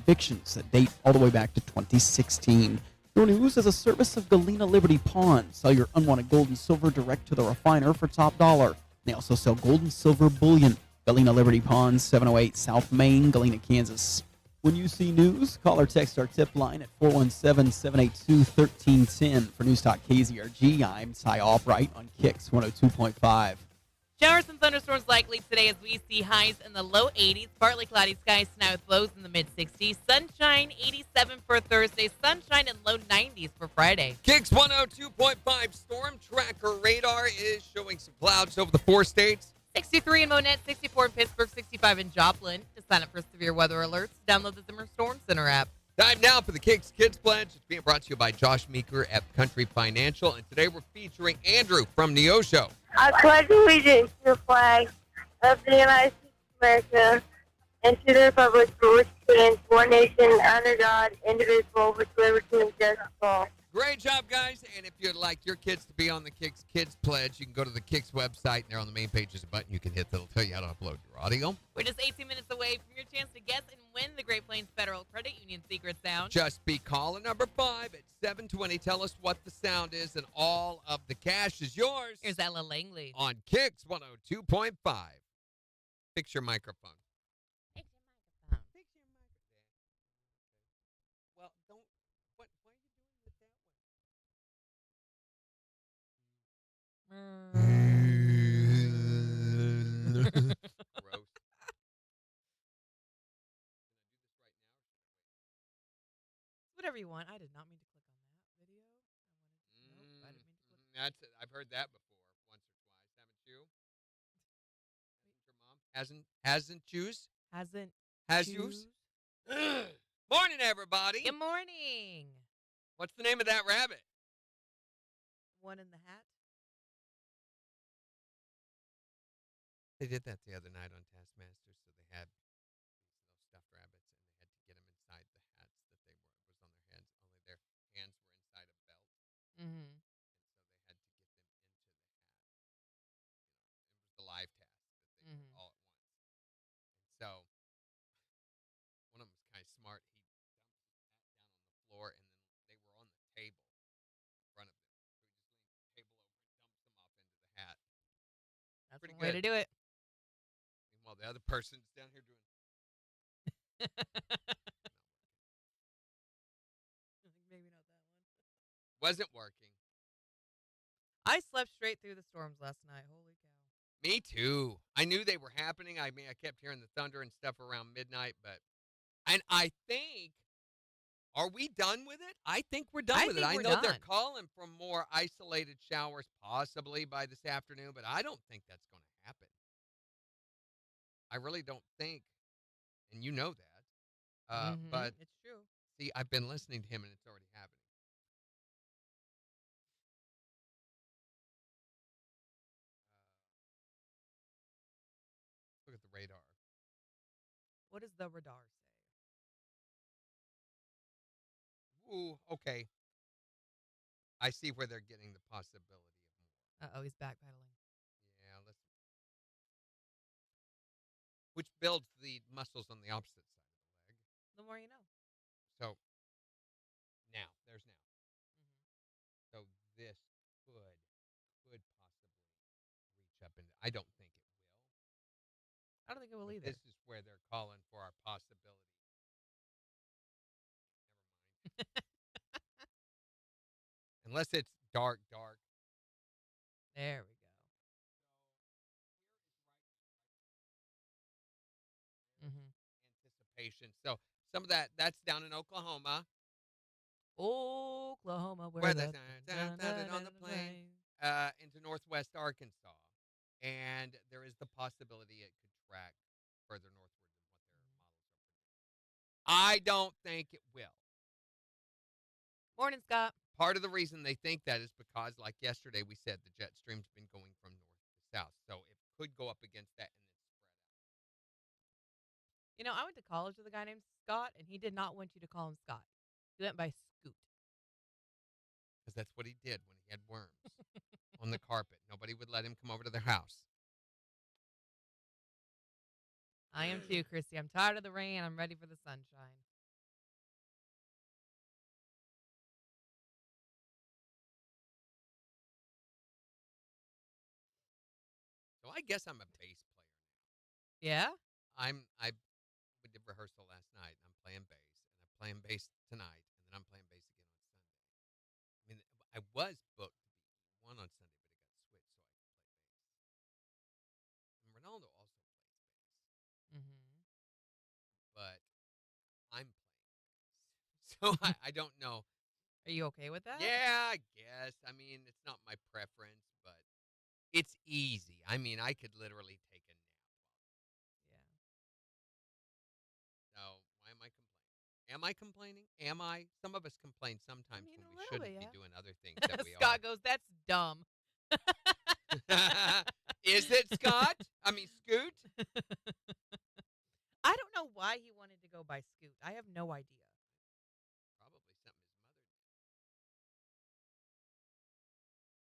convictions that date all the way back to 2016. Your News is a service of Galena Liberty Pawn. Sell your unwanted gold and silver direct to the refiner for top dollar. They also sell gold and silver bullion. Galena Liberty Pawn, 708 South Main, Galena, Kansas. When you see news, call or text our tip line at 417-782-1310. For News Talk KZRG, I'm Ty Albright on KIX 102.5. Showers and thunderstorms likely today as we see highs in the low 80s. Partly cloudy skies tonight with lows in the mid-60s. Sunshine 87 for Thursday. Sunshine in low 90s for Friday. KIX 102.5 storm tracker radar is showing some clouds over the 4 states. 63 in Monette, 64 in Pittsburgh, 65 in Joplin. To sign up for severe weather alerts, download the Zimmer Storm Center app. Time now for the KIX Kids Pledge. It's being brought to you by Josh Meeker at Country Financial. And today we're featuring Andrew from Neosho. I pledge allegiance to the flag of the United States of America and to the republic for which it stands, one nation, under God, indivisible, with liberty and justice for all. Great job, guys. And if you'd like your kids to be on the KIX Kids Pledge, you can go to the KIX website. And there on the main page is a button you can hit that'll tell you how to upload your audio. We're just 18 minutes away from your chance to guess and win the Great Plains Federal Credit Union Secret Sound. Just be caller number 5 at 720. Tell us what the sound is, and all of the cash is yours. Here's Ella Langley. On KIX 102.5. Fix your microphone. Fix your microphone. Fix your microphone. Well, don't. Why are you doing it that way? Gross. Whatever you want. I did not mean to click on that video. I didn't mean to click. That's it. I've heard that before once or twice. Haven't you? Your mom hasn't choose? Has Choose. you? Morning, everybody. Good morning. What's the name of that rabbit? One in the hat. They did that the other night on Taskmaster, so they had these little stuffed rabbits, and they had to get them inside the hats that was on their heads. Only their hands were inside a belt, Mm-hmm. and so they had to get them into the hat. It was the live task that they did all at once. And so one of them was kind of smart. He dumped his hat down on the floor, and then they were on the table in front of them. So he just leaned the table over and dumps them off into the hat. That's Pretty one way to good. do it. Meanwhile, the other person's down here doing. Maybe not that one. Wasn't working. I slept straight through the storms last night. Holy cow. Me too. I knew they were happening. I mean, I kept hearing the thunder and stuff around midnight, and I think, are we done with it? I think we're done with it. I know they're done. calling for more isolated showers possibly by this afternoon, but I don't think that's going to happen. I really don't think, and you know that. But it's true. see, I've been listening to him, and it's already happening. Look at the radar. What does the radar say? Ooh, okay. I see where they're getting the possibility of more. Uh-oh, he's backpedaling. Yeah, which builds the muscles on the opposite side of the leg. The more you know. So there's now. Mm-hmm. So this could possibly reach up into. I don't think it will. I don't think it will But either. this is where they're calling for our possibility. Never mind. Unless it's dark. There we go. Mm-hmm. Anticipation. So some of that's down in Oklahoma. Oklahoma, Where the the on the plane into northwest Arkansas, and there is the possibility it could track further northward than what their models are predicting. I don't think it will. Morning, Scott. Part of the reason they think that is because, like yesterday, we said the jet stream's been going from north to south, so it could go up against that and then spread out. You know, I went to college with a guy named Scott, and he did not want you to call him Scott. He went by Scoot. Because that's what he did when he had worms on the carpet. Nobody would let him come over to their house. I am too, Christy. I'm tired of the rain. I'm ready for the sunshine. I guess I'm a bass player. Yeah? We did rehearsal last night, and I'm playing bass, and I'm playing bass tonight, and then I'm playing bass again on Sunday. I mean, I was booked to be one on Sunday, but it got switched so I could play bass. And Ronaldo also plays bass, Mm-hmm. but I'm playing bass, so I don't know. Are you okay with that? Yeah, I guess. I mean, it's not my preference, but it's easy. I mean, I could literally take a nap. Yeah. So why am I complaining? Am I complaining? Am I? Some of us complain sometimes mean, when a we little shouldn't bit, be yeah. doing other things that we Scott goes, that's dumb. are. Is it Scott? I mean, Scoot? I don't know why he wanted to go by Scoot. I have no idea. Probably something his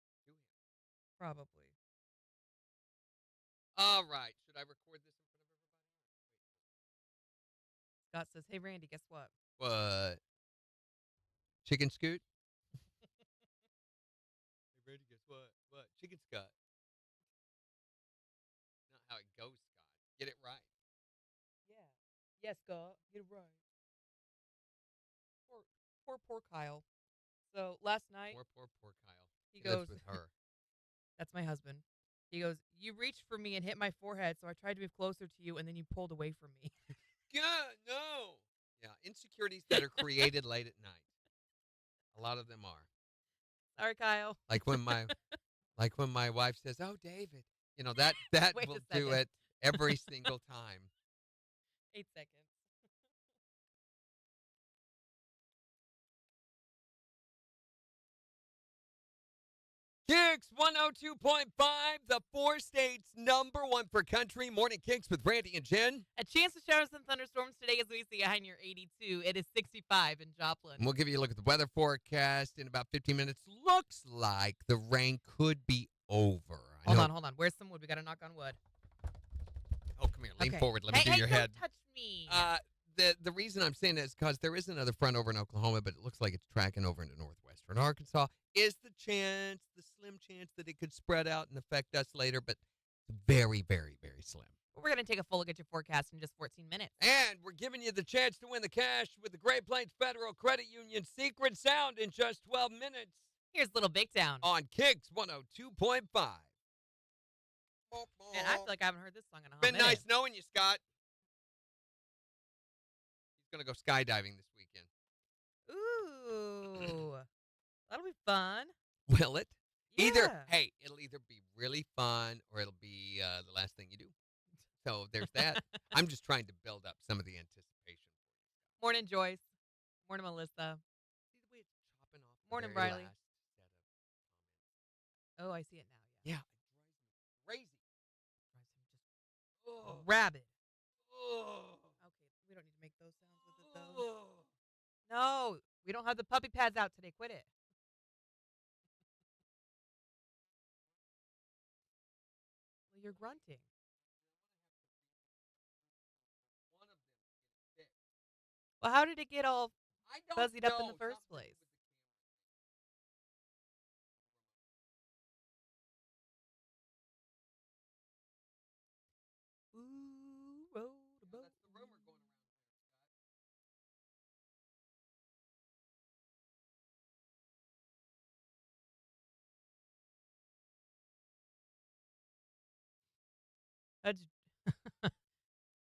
mother do him. Probably. All right. Should I record this in front of everybody? Scott says, hey, Randy, guess what? What? Chicken Scoot? Hey, Randy, guess what? What? Chicken Scott. Not how it goes, Scott. Get it right. Yeah. Yes, Scott. Get it right. Poor Kyle. So last night, Poor Kyle. he lives goes, with her. that's my husband. He goes, you reached for me and hit my forehead, so I tried to move closer to you, and then you pulled away from me. God, no. Yeah, insecurities that are created late at night. A lot of them are. Sorry, Kyle. Like when my wife says, "Oh, David," that Wait a will do second. it every single time. 8 seconds. KIX 102.5, the 4 states #1 for country. Morning KIX with Randy and Jen. A chance of showers and thunderstorms today as we see a high near 82. It is 65 in Joplin. And we'll give you a look at the weather forecast in about 15 minutes. Looks like the rain could be over. Hold on. Where's some wood? We got to knock on wood. Oh, come here. Lean Okay. forward. Let me do your don't head. touch me. The reason I'm saying that is because there is another front over in Oklahoma, but it looks like it's tracking over into northwestern Arkansas. Is the slim chance that it could spread out and affect us later, but very, very, very slim. We're going to take a full look at your forecast in just 14 minutes. And we're giving you the chance to win the cash with the Great Plains Federal Credit Union Secret Sound in just 12 minutes. Here's Little Big Town. On KIX 102.5. Man, I feel like I haven't heard this song in a hot Been minute. nice knowing you, Scott. He's going to go skydiving this weekend. Ooh. That'll be fun. Will it? Yeah. It'll either be really fun or it'll be the last thing you do. So there's that. I'm just trying to build up some of the anticipation. Morning, Joyce. Morning, Melissa. See the way it's chopping off. Morning, the very Briley. last set of comments. Oh, I see it now. Yeah. Yeah, it drives me crazy. Drives him just Oh, rabid. oh, Okay, we don't need to make those sounds with it, though. No, we don't have the puppy pads out today. Quit it. Well, you're grunting. One of them get sick. Well, how did it get all I don't fuzzied up in the know. first Something place? with the Ooh, roll the camera. boat. That's the rumor going around there, Scott. Hub's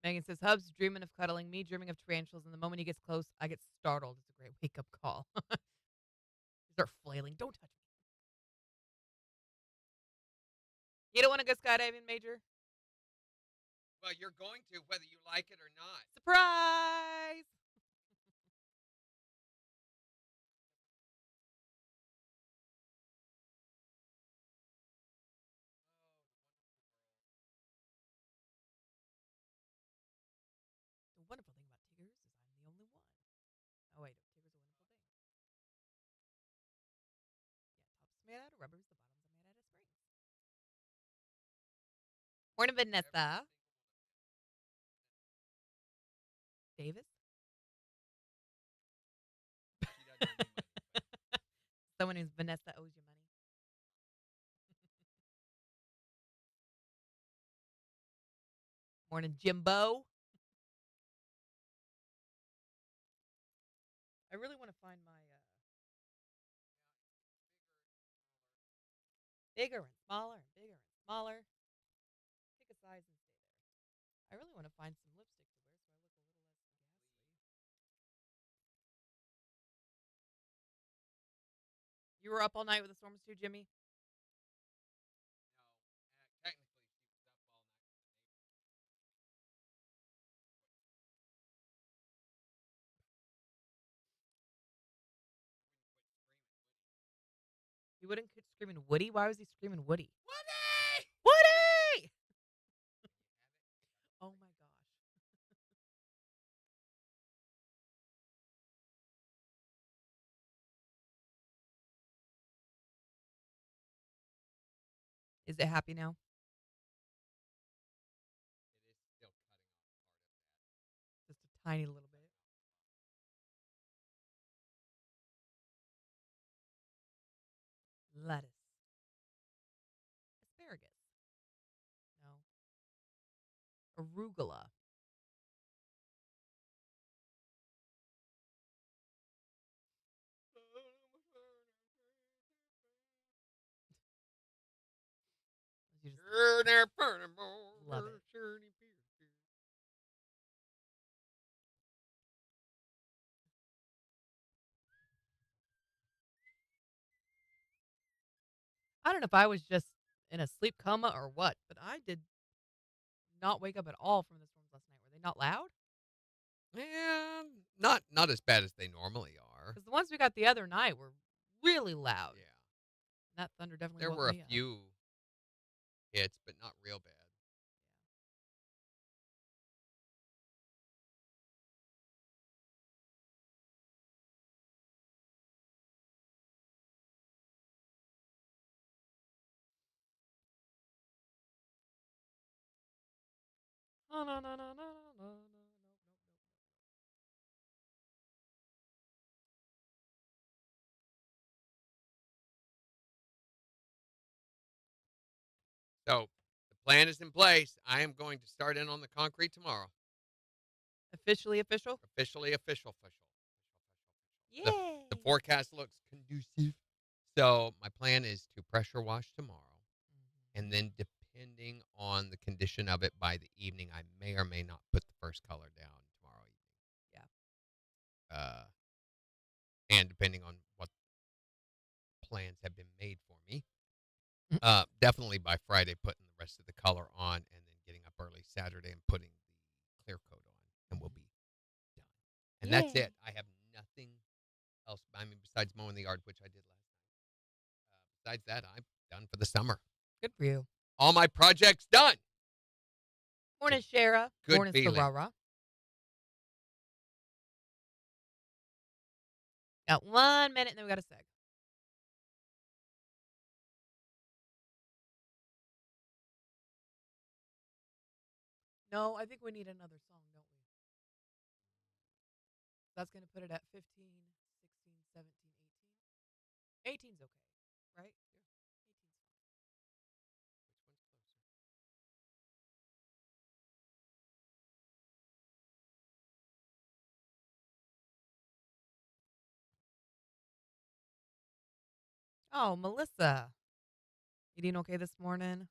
Megan says, Hub's dreaming of cuddling me, dreaming of tarantulas, and the moment he gets close, I get startled. It's a great wake-up call. Start flailing. Don't touch me. You don't want to go skydiving, Major? Well, you're going to, whether you like it or not. Surprise! The wonderful thing about Tigers is I'm the only one. Oh, wait. Tigers are a wonderful thing. Yeah, top's made out of rubbers. The bottoms are made out of springs. Morning, Vanessa. Davis? She doesn't owe me money. Someone who's Vanessa owes you money. Morning, Jimbo. I really want to find my bigger and smaller and bigger and smaller. Pick a size and stay there. I really want to find some lipstick to wear so I look a little less ghastly. You were up all night with the storms too, Jimmy? No, technically she was up all night. He wouldn't quit screaming Woody? Why was he screaming Woody? Woody! Woody! Oh my gosh. Is it happy now? It is still cutting off part of that. Just a tiny little bit. Lettuce. Asparagus. No. Arugula. You just love it. I don't know if I was just in a sleep coma or what, but I did not wake up at all from the storms last night. Were they not loud? Yeah, not as bad as they normally are. Because the ones we got the other night were really loud. Yeah, That thunder definitely there woke were a me up. few hits, but not real bad. Oh, no, no, no, no, no, no, no. So the plan is in place. I am going to start in on the concrete tomorrow. Officially official? Officially official. Yay! The forecast looks conducive. So my plan is to pressure wash tomorrow. And then depending on the condition of it by the evening, I may or may not put the first color down tomorrow evening. Yeah. And depending on what plans have been made for me, definitely by Friday putting the rest of the color on and then getting up early Saturday and putting the clear coat on, and we'll be done. And that's it. I have nothing else. I mean, besides mowing the yard, which I did last night. Besides that, I'm done for the summer. Good for you. All my projects done. Morning, Shara. Good Morning, feeling. Ferrara. Got 1 minute, and then we got a seg. No, I think we need another song, don't we? That's going to put it at 15, 16, 17, 18. 18's okay, right? Yeah. 18's fine. Oh, Melissa. You doing okay this morning?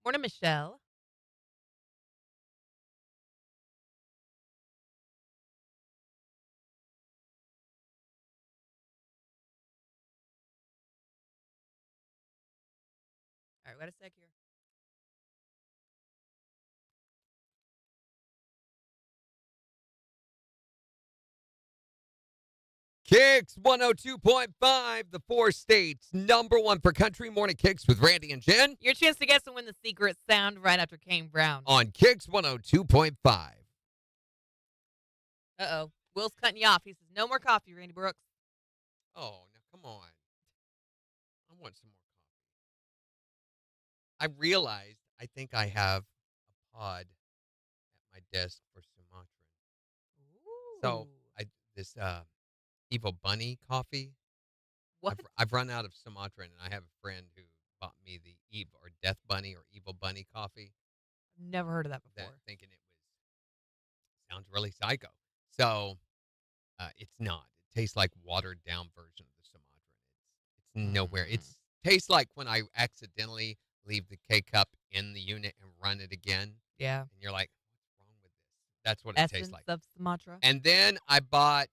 Morning, Michelle. All right, we got a sec here. KIX 102.5, the 4 states, #1 for country. Morning KIX with Randy and Jen. Your chance to guess and win the secret sound right after Kane Brown. On KIX 102.5. Uh-oh. Will's cutting you off. He says, no more coffee, Randy Brooks. Oh, now come on. I want some more coffee. I realized I think I have a pod at my desk for Sumatran. Ooh. So this Evil Bunny coffee. What? I've run out of Sumatra, and I have a friend who bought me the Eve or Death Bunny or Evil Bunny coffee. Never heard of that That before. thinking it sounds really psycho. So it's not. It tastes like watered down version of the Sumatra. It's nowhere. It tastes like when I accidentally leave the K cup in the unit and run it again. Yeah. And you're like, what's wrong with this? That's what it Essence tastes like. of Sumatra. And then I bought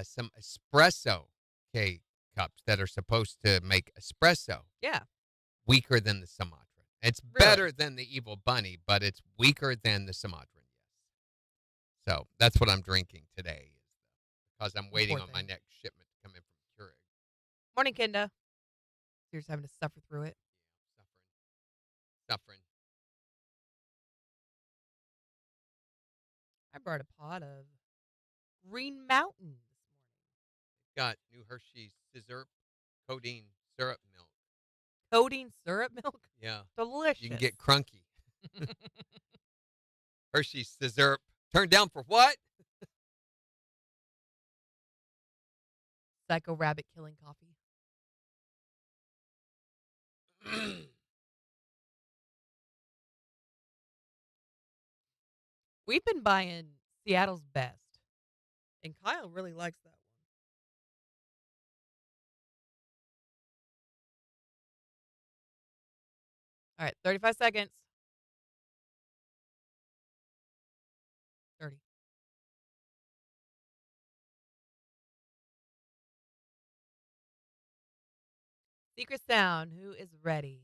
some espresso K cups that are supposed to make espresso. Yeah. Weaker than the Sumatra. It's better than the Evil Bunny, but it's weaker than the Sumatran. Yes. So that's what I'm drinking today, because I'm waiting on my next shipment to come in from Keurig. Morning, Kenda. You're just having to suffer through it. Suffering. I brought a pot of Green Mountain this morning. Got new Hershey's Scissor codeine syrup milk. Codeine syrup milk? Yeah. Delicious. You can get crunky. Hershey's Scissor. Turned down for what? Psycho rabbit killing coffee. We've been buying Seattle's Best, and Kyle really likes that one. All right, 35 seconds. 30. Secret sound. Who is ready?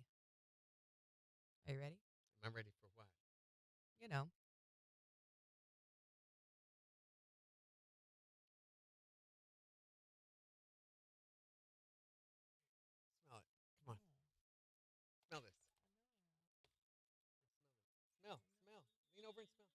Are you ready? I'm ready for what? You know. Smell it. Come on. Smell this. Smell. Lean over and smell.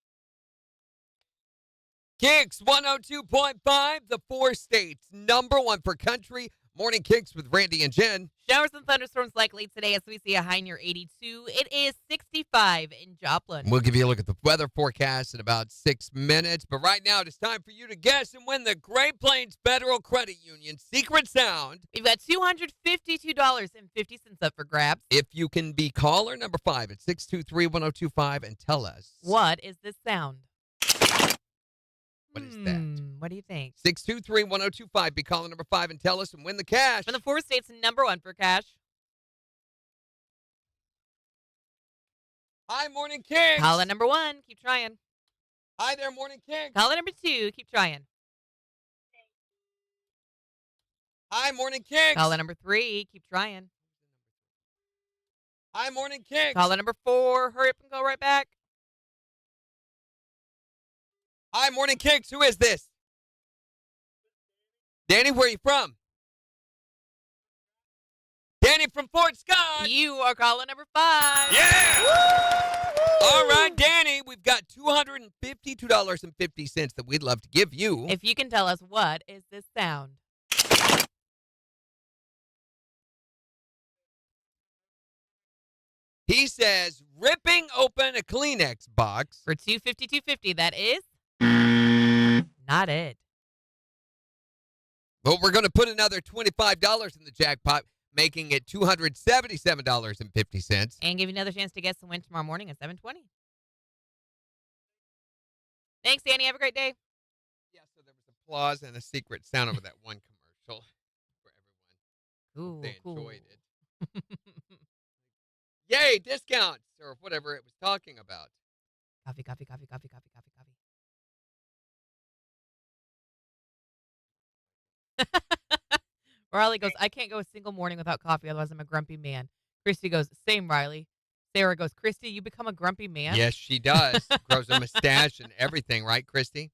KIX 102.5, the 4 states, #1 for country. Morning KIX with Randy and Jen. Showers and thunderstorms likely today as we see a high near 82. It is 65 in Joplin. We'll give you a look at the weather forecast in about 6 minutes. But right now, it is time for you to guess and win the Great Plains Federal Credit Union Secret Sound. We've got $252.50 up for grabs. If you can be caller number 5 at 623-1025 and tell us. What is this sound? What is that? What do you think? 623-1025. Be caller number 5 and tell us and win the cash. From the 4 states, #1 for cash. Hi, Morning KIX. Caller #1. Keep trying. Hi there, Morning KIX. Caller #2. Keep trying. Hi, Morning KIX. Caller #3. Keep trying. Hi, Morning KIX. Caller #4. Hurry up and go right back. Hi, Morning KIX. Who is this? Danny, where are you from? Danny from Fort Scott. You are caller #5. Yeah. Woo! All right, Danny, we've got $252.50 that we'd love to give you. If you can tell us what is this sound. He says, ripping open a Kleenex box. For $252.50, that is not it. But we're going to put another $25 in the jackpot, making it $277.50. And give you another chance to guess and win tomorrow morning at 7:20. Thanks, Danny. Have a great day. Yeah, so there was applause and a secret sound over that one commercial for everyone. Ooh, They cool. enjoyed it. Yay, discounts, or whatever it was talking about. Coffee. Riley goes, I can't go a single morning without coffee, otherwise I'm a grumpy man. Christy goes, same, Riley. Sarah goes, Christy, you become a grumpy man? Yes, she does. Grows a mustache and everything, right, Christy?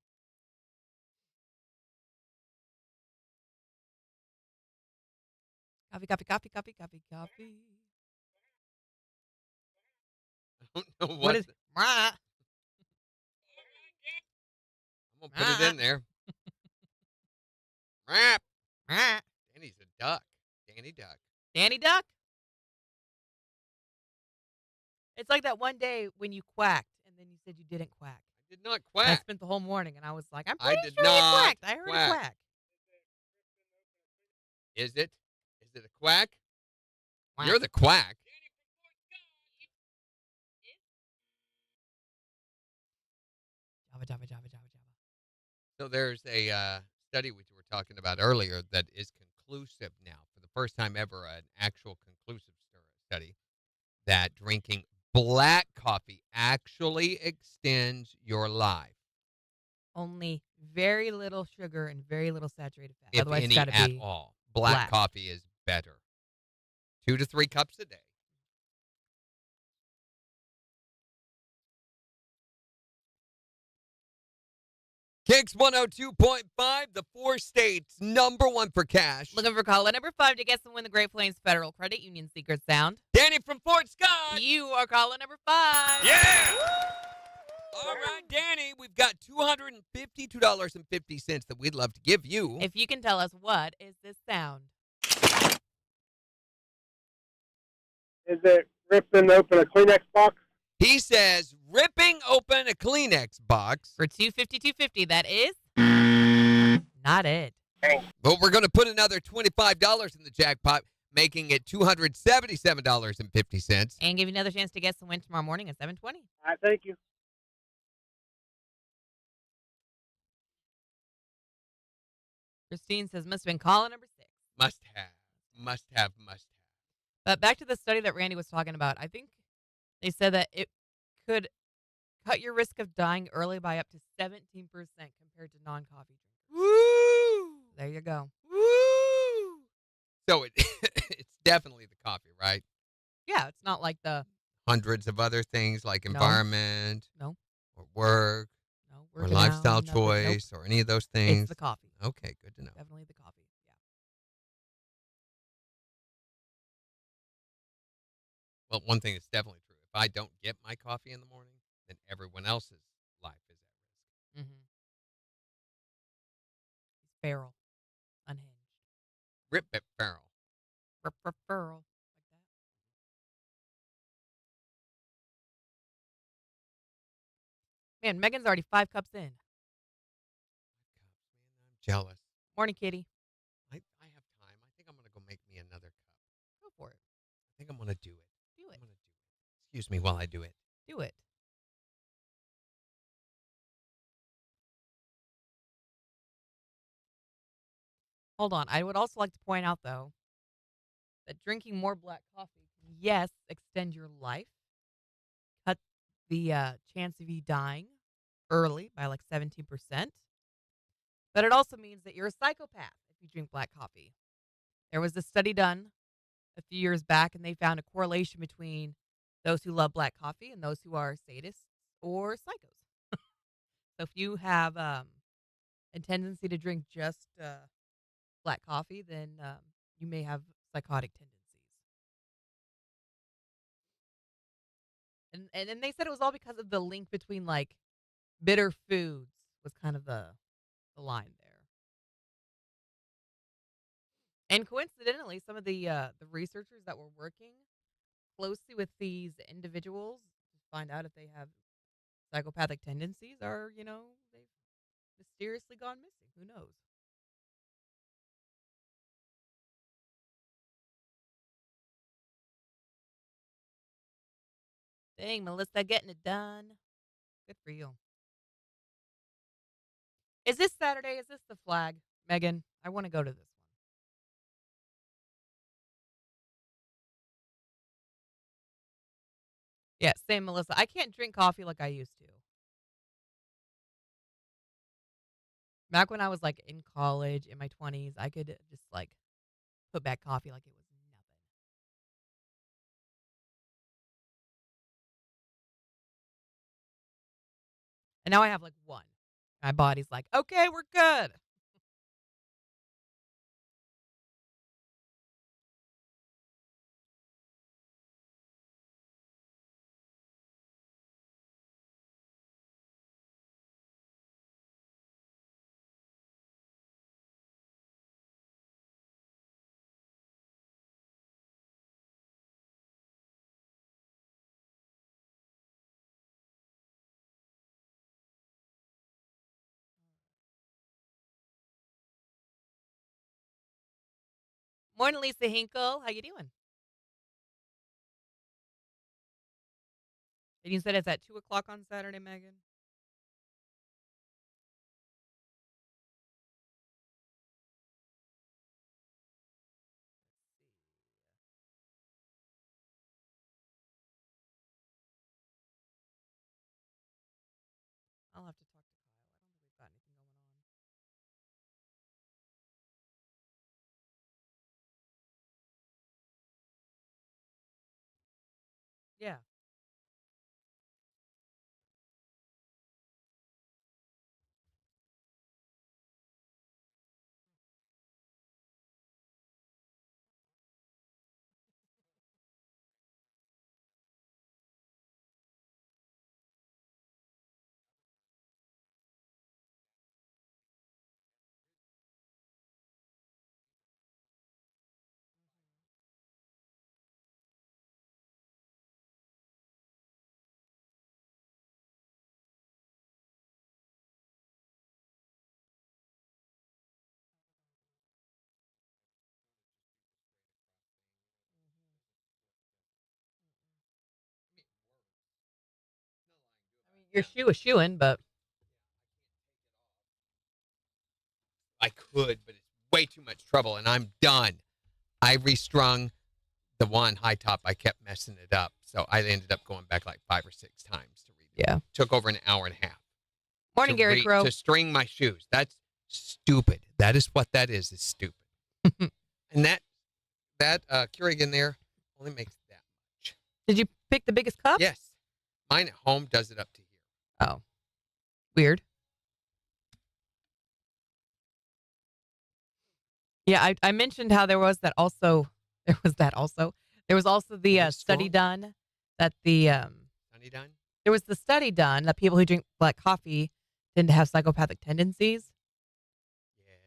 Coffee. I don't know What is Rah. I'm going to put it in there. Rap. Rah. Danny's a duck. Danny Duck. Danny Duck? It's like that one day when you quacked and then you said you didn't quack. I did not I quack. spent the whole morning and I was like, I'm I pretty did sure you not quacked. I heard quack. a quack. Is it? Is it a quack? Quack. You're the quack. Java, Java, Java, Java, Java. So there's a study we were talking about earlier that is conclusive now, for the first time ever, an actual conclusive study that drinking black coffee actually extends your life, Only very little sugar and very little saturated fat. if Otherwise, any it's got to at be all. Black black. coffee is better. 2 to 3 cups a day. KIX 102.5, the 4 states, #1 for cash. Looking for caller number 5 to guess and win the Great Plains Federal Credit Union Secret Sound. Danny from Fort Scott. You are caller number 5. Yeah! All right, Danny, we've got $252.50 that we'd love to give you. If you can tell us, what is this sound? Is it ripping open a Kleenex box? He says, ripping open a Kleenex box. For $252.50, that is not it. But we're going to put another $25 in the jackpot, making it $277.50. And give you another chance to guess and win tomorrow morning at 7:20. All right, thank you. Christine says must have been caller number 6. Must have. Must have. But back to the study that Randy was talking about. I think they said that it could cut your risk of dying early by up to 17% compared to non-coffee drinkers. Woo! There you go. Woo! So it's definitely the coffee, right? Yeah, it's not like the Hundreds of other things like No. environment, No. or work, no or working lifestyle out, nothing. Nope. choice, or any of those things. It's the coffee. Okay, good to know. Definitely the coffee. Yeah. Well, one thing that's definitely true. If I don't get my coffee in the morning, then everyone else's life is at risk. Mm-hmm. It's feral, unhinged, Rip it, Farrell. feral, like that. Man, Megan's already 5 cups in. I'm jealous. Morning, kitty. I have time. I think I'm going to go make me another cup. Go for it. I think I'm going to do it. Do it. I'm going to do it. Excuse me while I do it. Do it. Hold on. I would also like to point out, though, that drinking more black coffee can, yes, extend your life, cut the chance of you dying early by like 17%, but it also means that you're a psychopath if you drink black coffee. There was a study done a few years back, and they found a correlation between those who love black coffee and those who are sadists or psychos. So if you have a tendency to drink just black coffee, then you may have psychotic tendencies. And then they said it was all because of the link between like bitter foods was kind of the line there. And coincidentally, some of the researchers that were working closely with these individuals to find out if they have psychopathic tendencies are, they've mysteriously gone missing. Who knows? Dang, Melissa, getting it done. Good for you. Is this Saturday? Is this the flag, Megan? I want to go to this one. Yeah, same, Melissa. I can't drink coffee like I used to. Back when I was like in college, in my 20s, I could just like put back coffee like it was nothing. And now I have like one. My body's like, okay, we're good. Morning, Lisa Hinkle. How you doing? And you said it's at 2:00 on Saturday, Megan? I'll have to talk to Kyle. I don't think we've got anything going on. Yeah. I mean, your shoe is shoeing, but I could, but it's way too much trouble, and I'm done. I restrung the one high top. I kept messing it up, so I ended up going back like 5 or 6 times to read it. yeah. Took over an hour and a half. Morning, Gary Crow. To string my shoes. That's stupid. That is what that is stupid. And that Keurig in there only makes that much. Did you pick the biggest cup? Yes. Mine at home does it up to here. Oh, weird. Yeah, I mentioned how there was that also. There was also the study done that the Sunny done? there was the study done that people who drink black coffee tend to have psychopathic tendencies. Yes.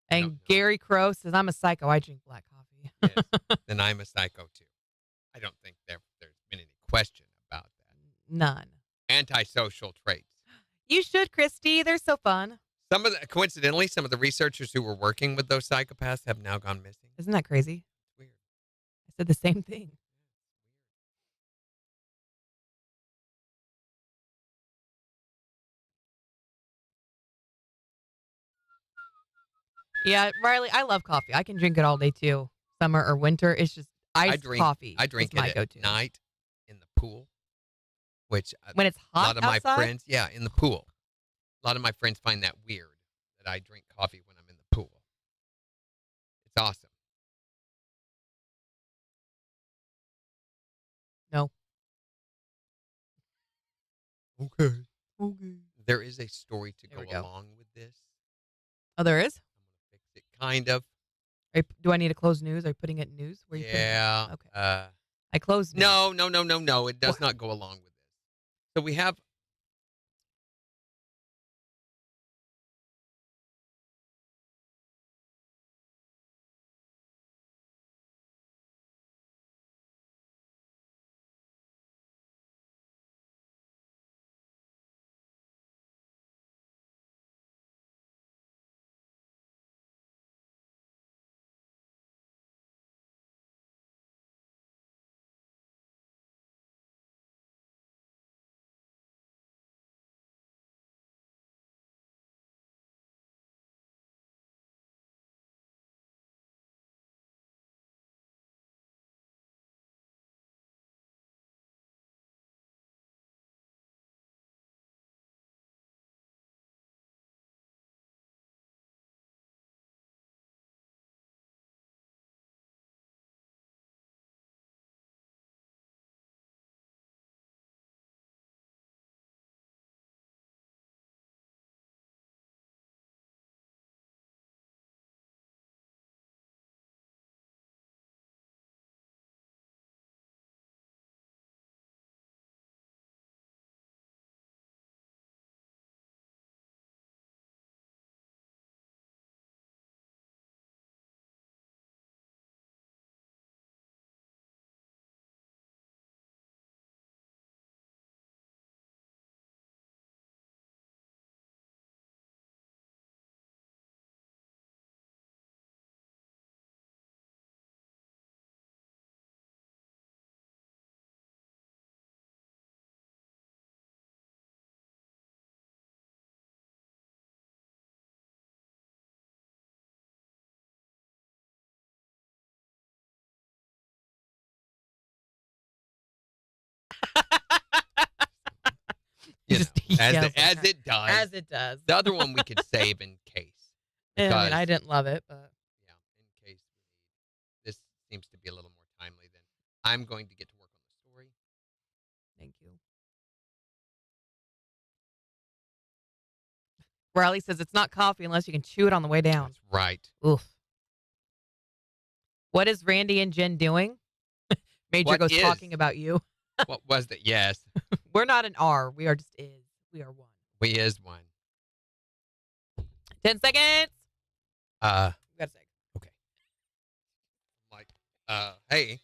And Gary Crow says, "I'm a psycho. I drink black coffee." Yes. Then I'm a psycho too. I don't think there's been any question about that. None. Antisocial traits. You should, Christy. They're so fun. Coincidentally, some of the researchers who were working with those psychopaths have now gone missing. Isn't that crazy? It's weird. I said the same thing. Yeah, Riley, I love coffee. I can drink it all day too, summer or winter. It's just iced coffee. I drink is my it go-to. at night in the pool, which When it's hot a lot of my outside? friends, in the pool. A lot of my friends find that weird that I drink coffee when I'm in the pool. It's awesome. No. Okay. There is a story to There we go go. along with this. Oh, there is? I'm going to fix it, kind of. Do I need to close news? Are you putting it in news? Where are you putting it? Yeah. Okay. I closed news. No. It does not go along with this. So we have You Just know, as yells it, as it does. As it does. The other one we could save in case. I mean, Because, I didn't love it, but yeah, in case this seems to be a little more timely than I'm going to get to work on the story. thank you. Riley says it's not coffee unless you can chew it on the way down. That's right. Oof. What is Randy and Jen doing? Major What goes is? talking about you. What was that? Yes, We're not an R. We are just is. We are one. we is one. 10 seconds. You got a second. Okay. Like, hey.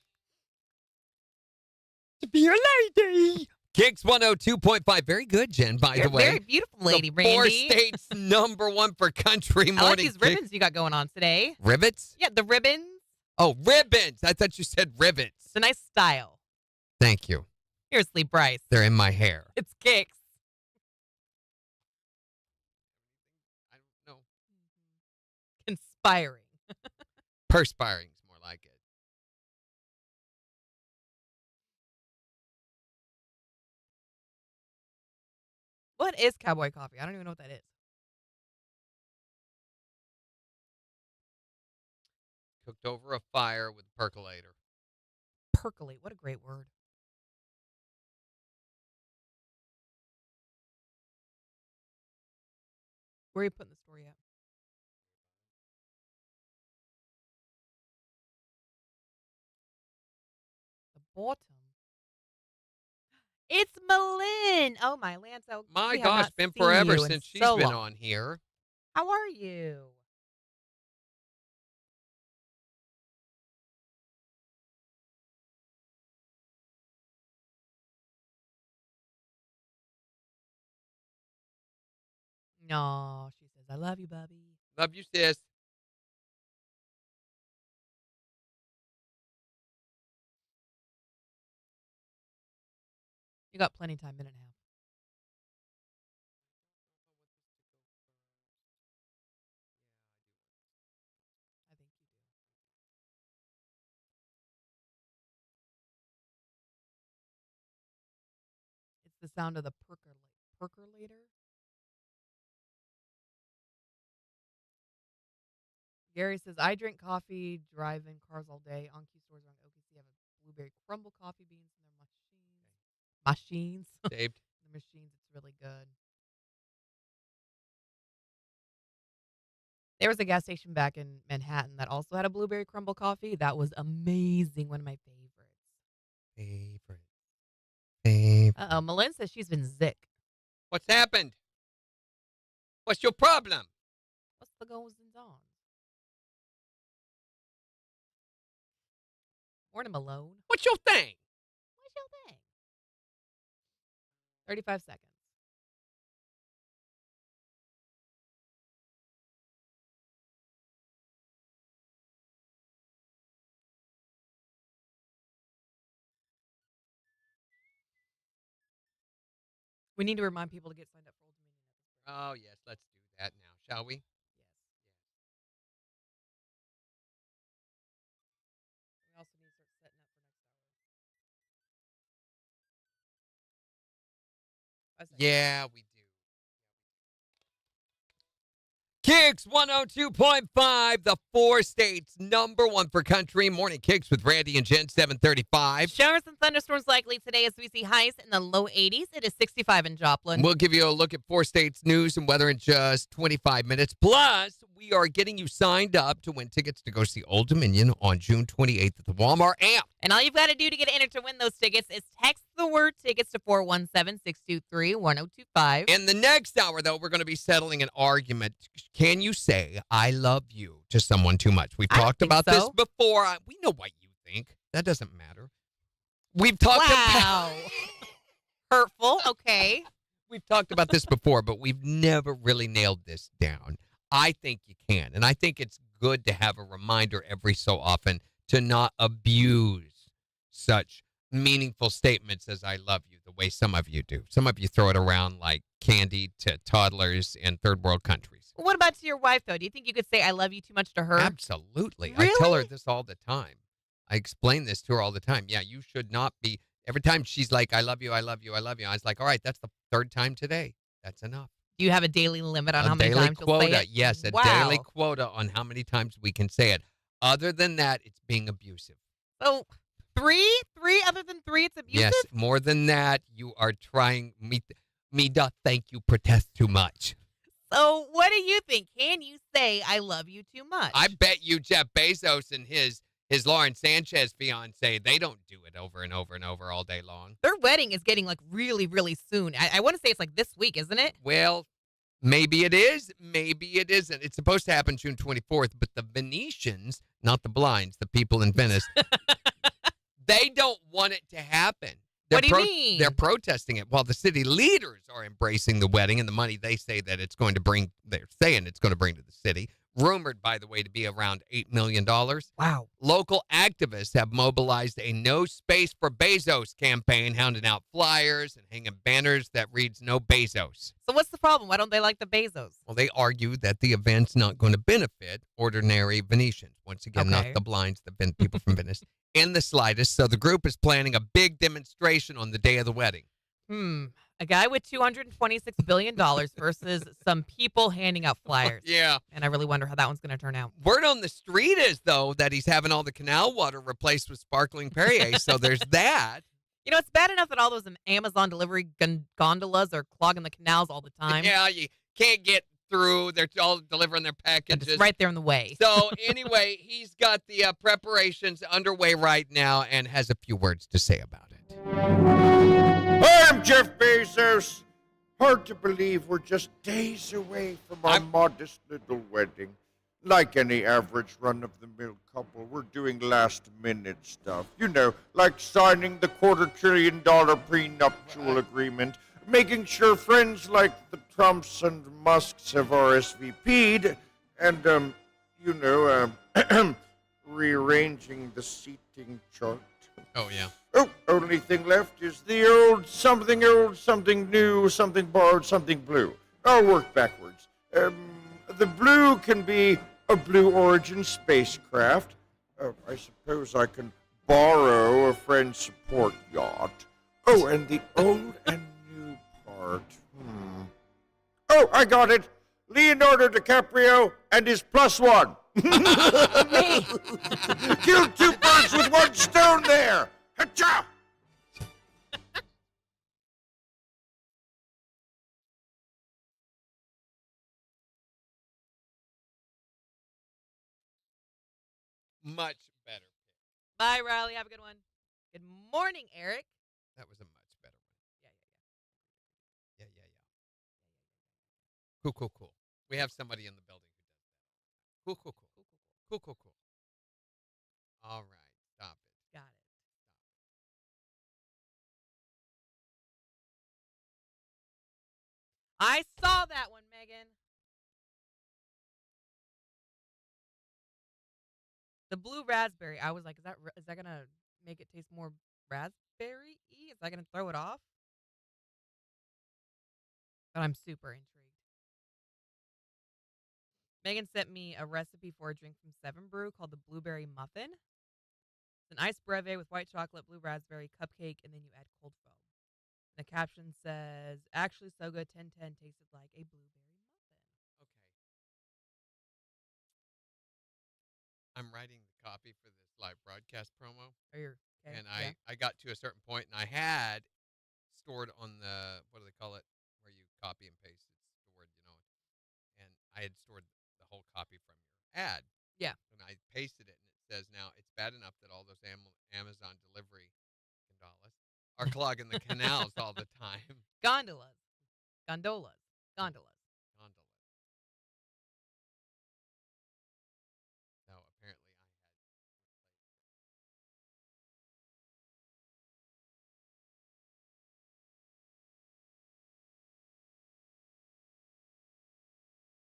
To be a lady. KIX 102.5. Very good, Jen, by You're the a way. very beautiful lady, the Randy. Four states #1 for country morning. I like these KIX. ribbons you got going on today. Rivets? Yeah, the ribbons. Oh, ribbons. I thought you said rivets. It's a nice style. Thank you. Seriously, Bryce. They're in my hair. It's KIX. I don't know. Conspiring. Perspiring's more like it. What is cowboy coffee? I don't even know what that is. Cooked over a fire with a percolator. Percolate. What a great word. Where are you putting the story at? The bottom. It's Malin. Oh, my Lanzo. My we have gosh, not been seen forever you in since she's so been long. on here. How are you? No, she says, I love you, Bubby. Love you, sis. You got plenty of time, minute and a half. I think you do. It's the sound of the percolator. Gary says, I drink coffee, drive in cars all day. Anki stores around OKC have a blueberry crumble coffee beans in their machines. Saved. The machines, it's really good. There was a gas station back in Manhattan that also had a blueberry crumble coffee. That was amazing. One of my favorites. Favorite. Uh-oh. Malin says she's been sick. What's happened? What's your problem? What's the goes and ons? Morning, Malone. What's your thing? What's your thing? 35 seconds. We need to remind people to get signed up for Old Dominion. Oh, yes. Let's do that now, shall we? Yes. We also need to start setting up for next hour. 5 seconds. Yeah, we do. KIX 102.5, the four states #1 for country. Morning KIX with Randy and Jen, 735. Showers and thunderstorms likely today as we see highs in the low 80s. It is 65 in Joplin. We'll give you a look at four states news and weather in just 25 minutes. Plus, we are getting you signed up to win tickets to go see Old Dominion on June 28th at the Walmart amp. And all you've got to do to get entered to win those tickets is text the word tickets to 417-623-1025. In the next hour, though, we're going to be settling an argument. Can you say, I love you to someone too much? We've I don't talked think about this so. before. We know what you think. That doesn't matter. We've talked Wow. Hurtful. Okay. We've talked about this before, but we've never really nailed this down. I think you can. And I think it's good to have a reminder every so often to not abuse such meaningful statements as I love you the way some of you do. Some of you throw it around like candy to toddlers in third world countries. What about to your wife, though? Do you think you could say I love you too much to her? Absolutely. I tell her Really? this all the time. I explain this to her all the time. Yeah, you should not be Every time she's like, I love you, I love you, I love you. I was like, all right, that's the third time today. That's enough. Do you have a daily limit on A how many daily times you'll say quota. it? Yes, a Wow. daily quota on how many times we can say it. Other than that, it's being abusive. So three? Other than three, it's abusive? Yes, more than that, you are trying me to thank you protest too much. So what do you think? Can you say I love you too much? I bet you Jeff Bezos and his Lauren Sanchez fiance, they don't do it over and over and over all day long. Their wedding is getting like really, really soon. I want to say it's like this week, isn't it? Well, maybe it is. Maybe it isn't. It's supposed to happen June 24th, but the Venetians, not the blinds, the people in Venice, they don't want it to happen. What do you mean? They're protesting it while the city leaders are embracing the wedding and the money they say that it's going to bring, they're saying it's going to bring to the city. Rumored, by the way, to be around $8 million. Wow. Local activists have mobilized a No Space for Bezos campaign, hounding out flyers and hanging banners that reads No Bezos. So what's the problem? Why don't they like the Bezos? Well, they argue that the event's not going to benefit ordinary Venetians. Once again, Okay. not the blinds, the people from Venice, in the slightest. So the group is planning a big demonstration on the day of the wedding. A guy with $226 billion versus some people handing out flyers. Yeah. And I really wonder how that one's going to turn out. Word on the street is, though, that he's having all the canal water replaced with sparkling Perrier. So there's that. You know, it's bad enough that all those Amazon delivery gondolas are clogging the canals all the time. Yeah, you can't get through. They're all delivering their They're packages. just right there in the way. So anyway, he's got the preparations underway right now and has a few words to say about it. I'm Jeff Bezos. Hard to believe we're just days away from our modest little wedding. Like any average run-of-the-mill couple, we're doing last-minute stuff. You know, like signing the $250 billion prenuptial agreement, making sure friends like the Trumps and Musks have RSVP'd, and, rearranging the seating chart. Oh, yeah. Oh, only thing left is the old, something new, something borrowed, something blue. I'll work backwards. The blue can be a Blue Origin spacecraft. I suppose I can borrow a friend's support yacht. Oh, and the old and new part. Oh, I got it. Leonardo DiCaprio and his +1. Killed two birds with one stone there. Hacha! Much better. Bye, Riley. Have a good one. Good morning, Eric. That was a much better one. Yeah. Yeah. Cool. We have somebody in the building who does that. Cool. All right. Stop it. Got it. I saw that one, Megan. The blue raspberry. I was like, is that gonna make it taste more raspberry-y? Is that gonna throw it off? But I'm super intrigued. Megan sent me a recipe for a drink from Seven Brew called the Blueberry Muffin. It's an iced breve with white chocolate, blue raspberry, cupcake, and then you add cold foam. The caption says, actually so good, 10/10 tasted like a blueberry muffin. Okay. I'm writing the copy for this live broadcast promo. Okay, And yeah. I got to a certain point and I had stored on the, what do they call it, where you copy and paste, it's the word, and I had stored the whole copy from your ad. Yeah. And I pasted it and it says now it's bad enough that all those Amazon delivery gondolas are clogging the canals all the time. Gondolas. So apparently I had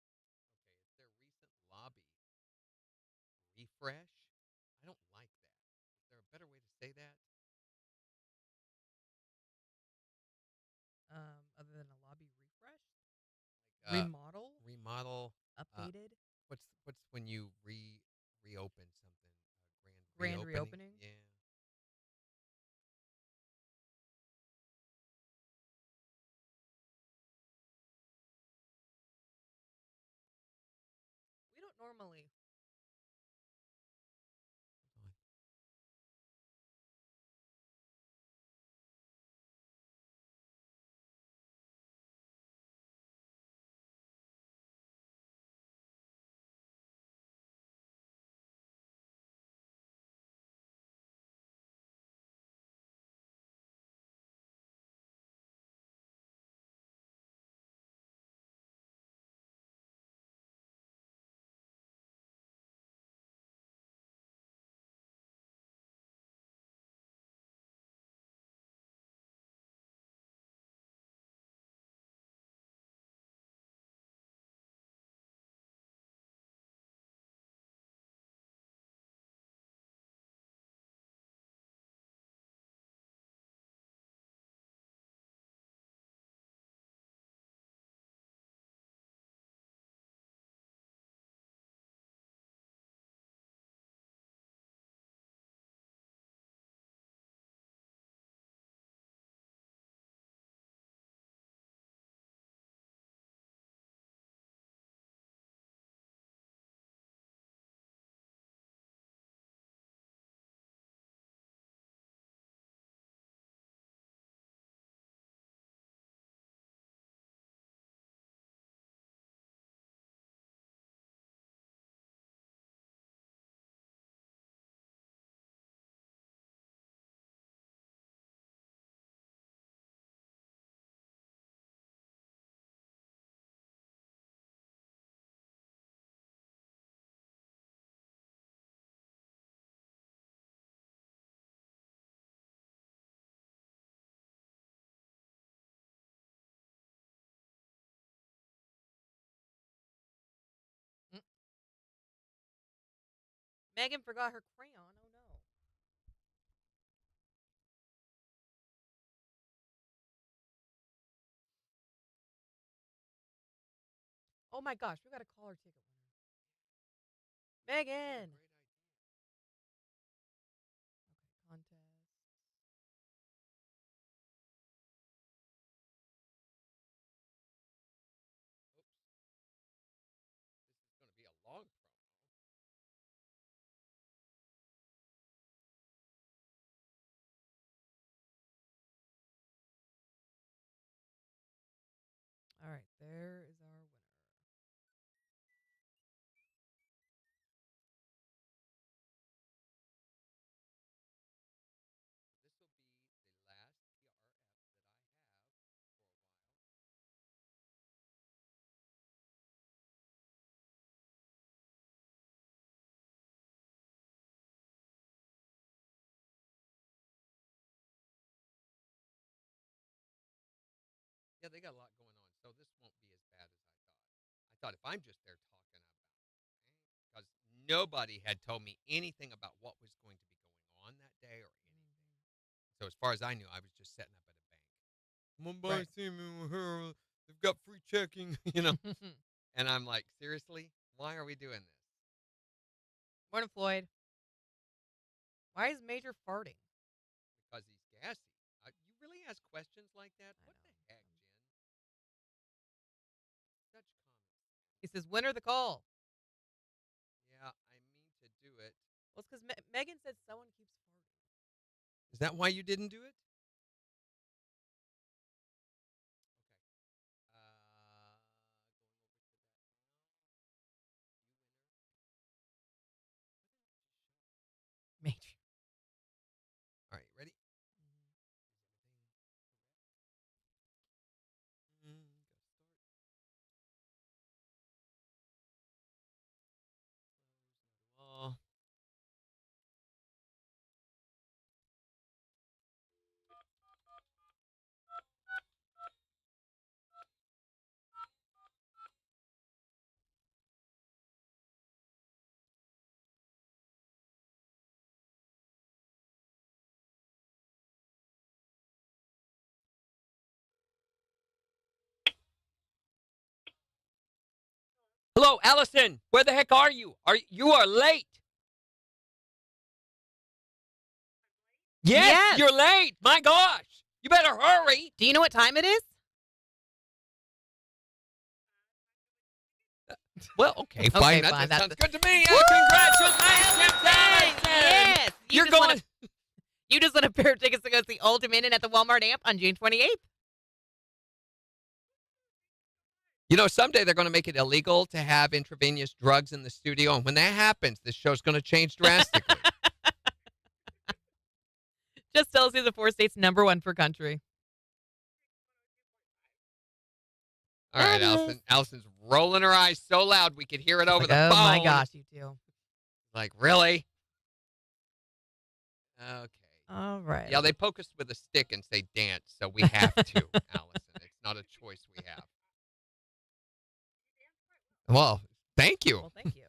Okay, it's their recent lobby refresh. I don't like that. Is there a better way to say that? Other than a lobby refresh, Like, remodel, remodel. updated. What's when you reopen something? Grand Reopening? reopening? Yeah. normally. Mm. Megan forgot her crayon. Oh no. Oh my gosh, we got to call our ticket winner. Megan. Great idea. Okay, contest. Oops. This is going to be a long promo. All right, there is our winner. This will be the last PRF that I have for a while. Yeah, they got a lot going on, so this won't be as bad as I thought. I thought if I'm just there talking about, because nobody had told me anything about what was going to be going on that day or anything. So as far as I knew, I was just setting up at a bank. I'm gonna buy Right. some here. They've got free checking, And I'm like, seriously, why are we doing this? Morning, Floyd. Why is Major farting? Because he's gassy. You really ask questions like that? I What know. the heck, Jen? Such comments. He says, winner the call. Yeah, I mean to do it. Well, it's because Megan said someone keeps farting. Is that why you didn't do it? Okay. Going over to that now. You winner. Major. All right, ready? Mm-hmm. Is everything correct? Gotta start. Flowers, not at all. Hello, Allison. Where the heck are you? You are late. Yes, you're late. My gosh. You better hurry. Do you know what time it is? Well, okay, Okay, fine. fine, That that's sounds the- good to me. Woo! Congratulations, Allison! Yes. You're just won going. you just won a pair of tickets to go see Old Dominion at the Walmart Amp on June 28th. You know, someday they're going to make it illegal to have intravenous drugs in the studio. And when that happens, this show's going to change drastically. Just tells you the 4 states #1 for country. All right, Allison. Allison's rolling her eyes so loud we could hear it over Like, the oh phone. my gosh, you two. Like, really? Okay. All right. Yeah, they poke us with a stick and say dance, so we have to, Allison. It's not a choice we have. Well, thank you. Well, thank you.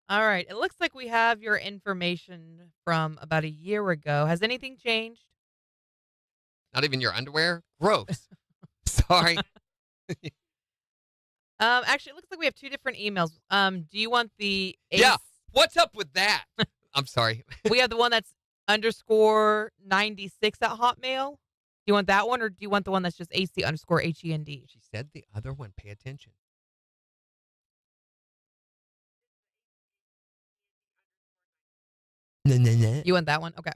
All right. It looks like we have your information from about a year ago. Has anything changed? Not even your underwear? Gross. Sorry. Actually, it looks like we have 2 different emails. Do you want the ace? Yeah. What's up with that? I'm sorry. We have the one that's _96 at Hotmail. Do you want that one, or do you want the one that's just AC_HEND? She said the other one. Pay attention. You want that one? Okay.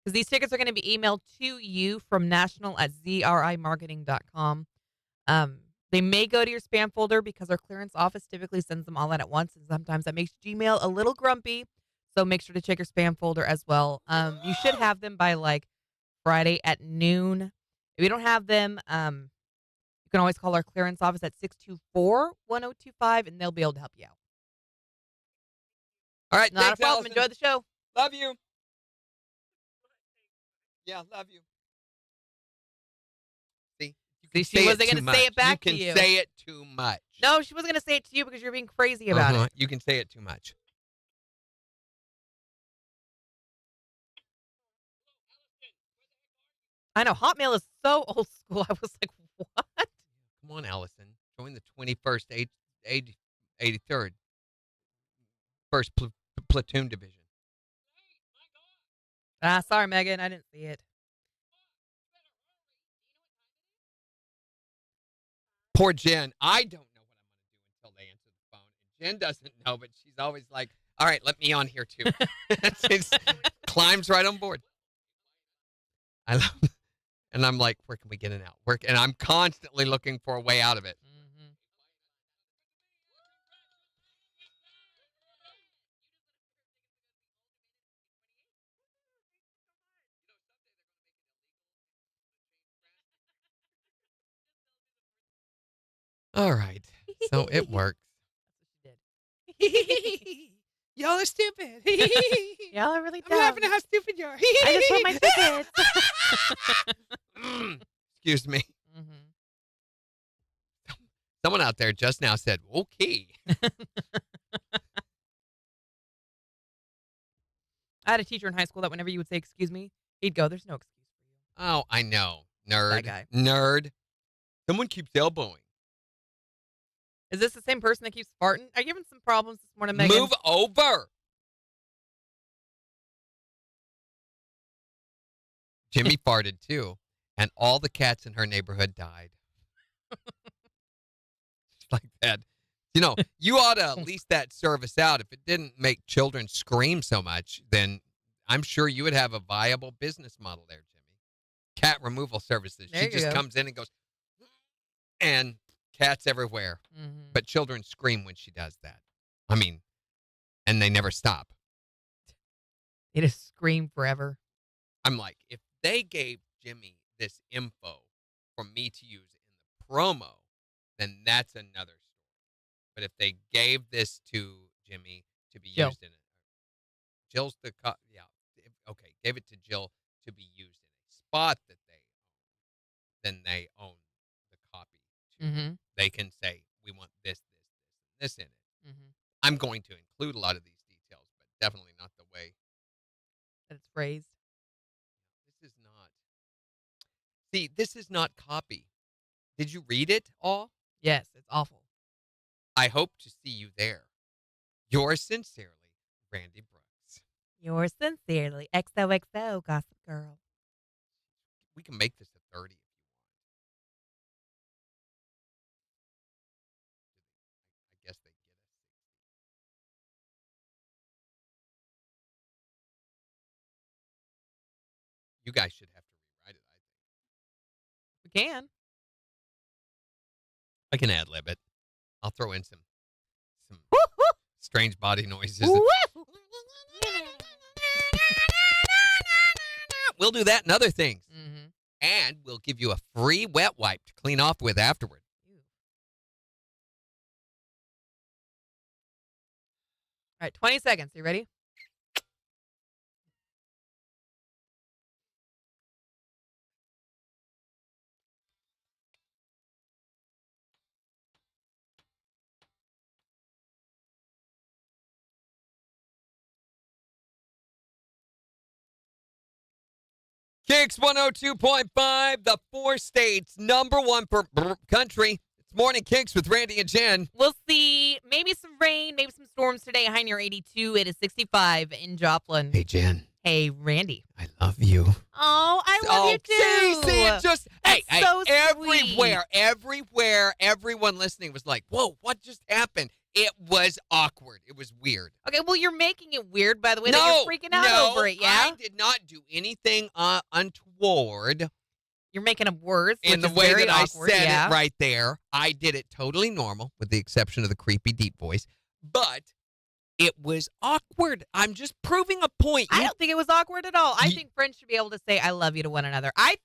Because these tickets are going to be emailed to you from national@zrimarketing.com. They may go to your spam folder because our clearance office typically sends them all out at once, and sometimes that makes Gmail a little grumpy. So make sure to check your spam folder as well. You should have them by like Friday at noon. If you don't have them, you can always call our clearance office at 624-1025, and they'll be able to help you out. All right. Not Thanks, a problem. Allison. Enjoy the show. Love you. Yeah, love you. See, you can she say wasn't it gonna too say much. it back to You you. can say it too much. No, she wasn't going to say it to you because you're being crazy about it. You can say it too much. I know. Hotmail is so old school. I was like, what? Come on, Allison. Join the 21st 83rd First Platoon Division. Sorry, Megan. I didn't see it. Poor Jen. I don't know what I'm going to do until they answer the phone. And Jen doesn't know, but she's always like, all right, let me on here too. She climbs right on board. I love it. And I'm like, where can we get it out? And I'm constantly looking for a way out of it. Mm-hmm. All right. So it works. Y'all are stupid. Y'all are really I'm dumb. laughing at how stupid you are. I just want my tickets. Excuse me. Mm-hmm. Someone out there just now said, okay. I had a teacher in high school that whenever you would say, excuse me, he'd go, there's no excuse for you. Oh, I know. Nerd. That guy. Nerd. Someone keeps elbowing. Is this the same person that keeps farting? Are you having some problems this morning, Megan? Move over. Jimmy farted too, and all the cats in her neighborhood died. Just like that. You know, you ought to at least that service out. If it didn't make children scream so much, then I'm sure you would have a viable business model there, Jimmy. Cat removal services. There She you just go. comes in and goes, and cats everywhere. Mm-hmm. But children scream when she does that. I mean, and they never stop. It is scream forever. I'm like, if they gave Jimmy this info for me to use in the promo, then that's another story. But if they gave this to Jimmy to be Jill. used in it, Jill's the okay, gave it to Jill to be used in a spot that they own, then they own the copy. Mm-hmm. They can say, we want this, and this in it. Mm-hmm. I'm going to include a lot of these details, but definitely not the way. That it's phrased. This is not. See, this is not copy. Did you read it all? Yes, it's awful. I hope to see you there. Yours sincerely, Randy Brooks. Yours sincerely, XOXO, Gossip Girl. We can make this a 30. You guys should have to rewrite it, I think. We can. I can ad-lib it. I'll throw in some Woo, woo. strange body noises. Woo. We'll do that and other things. Mhm. And we'll give you a free wet wipe to clean off with afterward. All right, 20 seconds. You ready? KIX 102.5, the 4 states, #1 per country. It's Morning KIX with Randy and Jen. We'll see maybe some rain, maybe some storms today. High near 82. It is 65 in Joplin. Hey, Jen. Hey, Randy. I love you. Oh, I love you too. See, it just, hey, so everywhere, everyone listening was like, whoa, what just happened? It was awkward. It was weird. Okay, well, you're making it weird, by the way, that you're freaking out over it, yeah? I did not do anything untoward You're making up words, in which the is way very that awkward, I said yeah. it right there. I did it totally normal, with the exception of the creepy deep voice. But it was awkward. I'm just proving a point. I don't think it was awkward at all. I You- think friends should be able to say, I love you to one another. I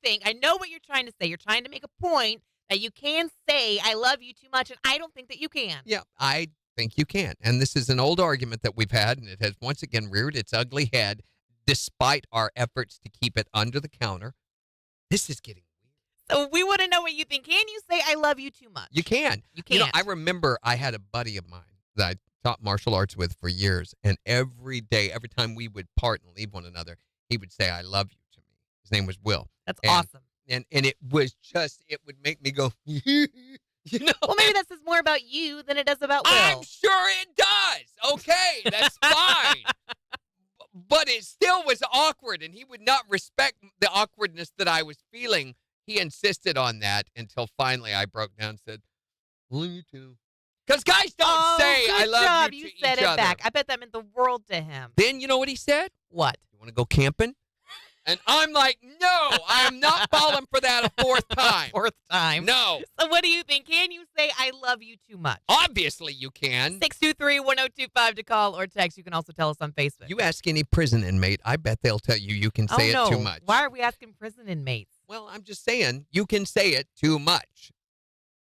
know what you're trying to say. You're trying to make a point that you can say, I love you too much, and I don't think that you can. Yeah, I think you can. And this is an old argument that we've had, and it has once again reared its ugly head despite our efforts to keep it under the counter. This is getting weird. So we want to know what you think. Can you say, I love you too much? You can. You You know, can't. I remember I had a buddy of mine that I taught martial arts with for years, and every day, every time we would part and leave one another, he would say, I love you to me. His name was Will. That's And- awesome. And it was just, it would make me go, you know? Well, maybe that says more about you than it does about Will. I'm sure it does. Okay, that's fine. But it still was awkward, and he would not respect the awkwardness that I was feeling. He insisted on that until finally I broke down and said, love you too. Because guys don't say, good I love job. you to said each it other. back. I bet that meant the world to him. Then you know what he said? What? You want to go camping? And I'm like, no, I'm not falling for that a fourth time. Fourth time. No. So what do you think? Can you say, I love you too much? Obviously you can. 623-1025 to call or text. You can also tell us on Facebook. You ask any prison inmate, I bet they'll tell you you can say no. it too much. Why are we asking prison inmates? Well, I'm just saying, you can say it too much.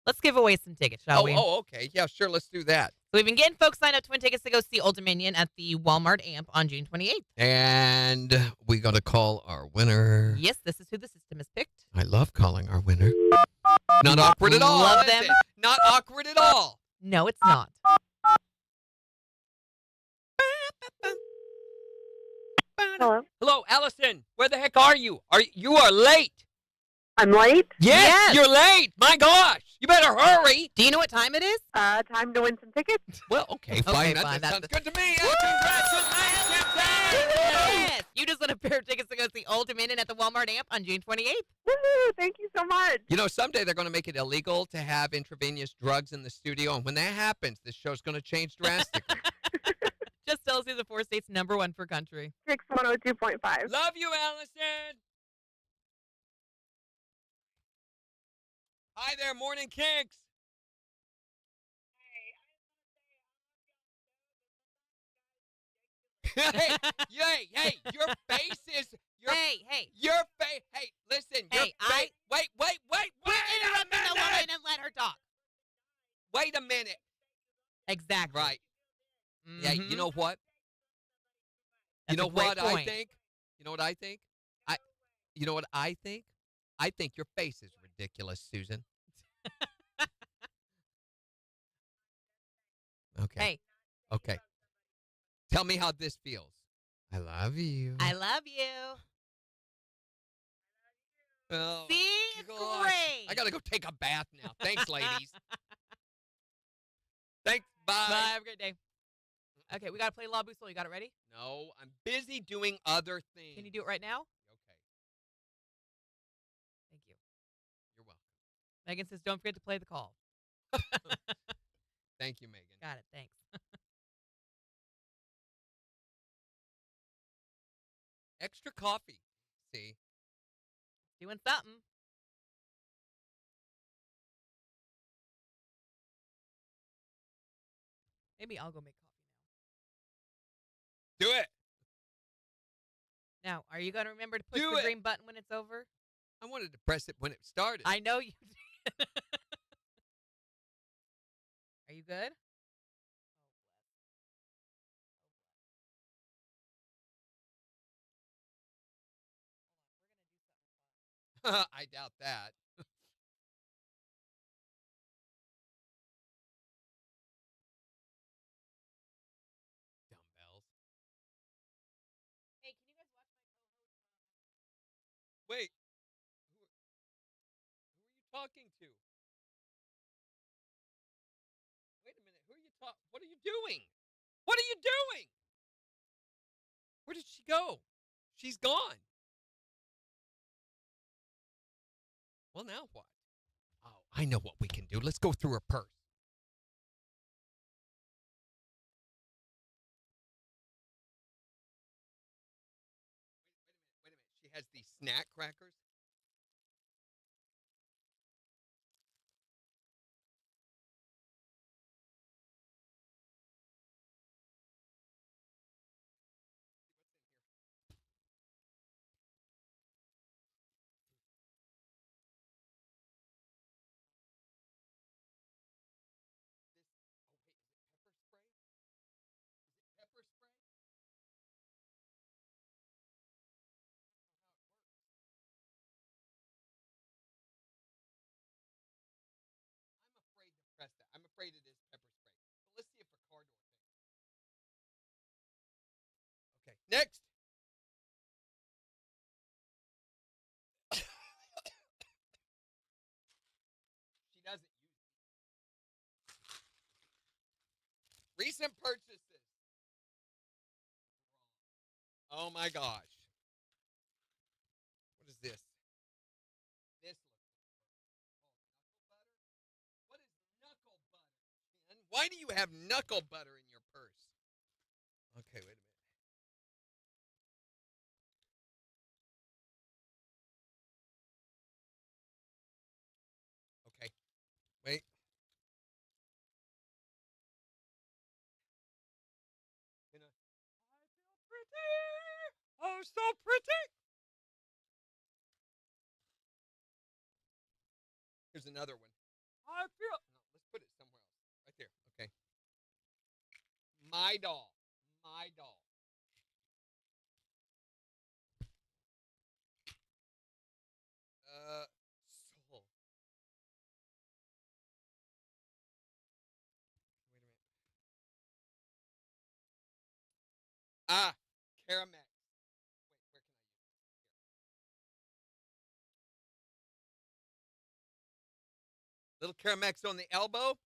Let's give away some tickets, shall we? Oh, okay. Yeah, sure. Let's do that. So we've been getting folks signed up to win tickets to go see Old Dominion at the Walmart Amp on June 28th. And we got to call our winner. Yes, this is who the system has picked. I love calling our winner. Not awkward at all. Love is them. it? Not awkward at all. No, it's not. Hello. Hello, Allison. Where the heck are you? You are late. I'm late. Yes. You're late. My gosh. You better hurry. Do you know what time it is? Time to win some tickets. Well, okay, fine. Okay, That fine. sounds That's- good to me. Congratulations. Yes. You just won a pair of tickets to go see Old Dominion at the Walmart Amp on June 28th. Woohoo! Thank you so much. You know, someday they're going to make it illegal to have intravenous drugs in the studio. And when that happens, this show's going to change drastically. Just tells you the 4 states #1 for country. KIX 102.5. Love you, Allison. Hi there, Morning KIX. Hey, your face is Hey. your face. Hey, listen, your Hey, face. Wait a Interrupting the woman minute. and let her talk. Wait a minute. Exactly. Right. Yeah, you Mhm. know what? That's you know a great what I point. think? You know what I think? You know what I think? I think your face is ridiculous, Susan. Okay. Hey, Okay. Tell me how this feels. I love you. I love you. Oh, See? It's gosh. great. I got to go take a bath now. Thanks, ladies. Thanks. Bye. Bye. Have a great day. Okay, we got to play La Boussole. You got it ready? No, I'm busy doing other things. Can you do it right now? Okay. Thank you. You're welcome. Megan says, don't forget to play the call. Thank you, Megan. Got it. Thanks. Extra coffee. See, Doing something. Maybe I'll go make coffee Do it. now. Now, are you going to remember to push Do the it. green button when it's over? I wanted to press it when it started. I know you did. Are you good? I doubt that. Dumbbells. Hey, can you guys watch my co-host? Wait. Who are you talking to? Wait a minute. Who are you talking? What are you doing? What are you doing? Where did she go? She's gone. Well, now what? Oh, I know what we can do. Let's go through her purse. Wait a minute. She has these snack crackers. Pepper spray? I'm afraid to press that. I'm afraid it is pepper spray. So let's see if a car door thing. Okay, next. She doesn't use these. Recent purchases. Oh my gosh. What is this? This looks like what is knuckle butter, Ken? Why do you have knuckle butter in your purse? Okay, wait a minute. Okay, wait. I feel pretty. Oh, so pretty. Here's another one. I feel. No, let's put it somewhere else. Right there. Okay. My doll. My doll. Soul. Wait a minute. Ah, Caramex. Wait, where can I use it? Here. Little Caramex on the elbow.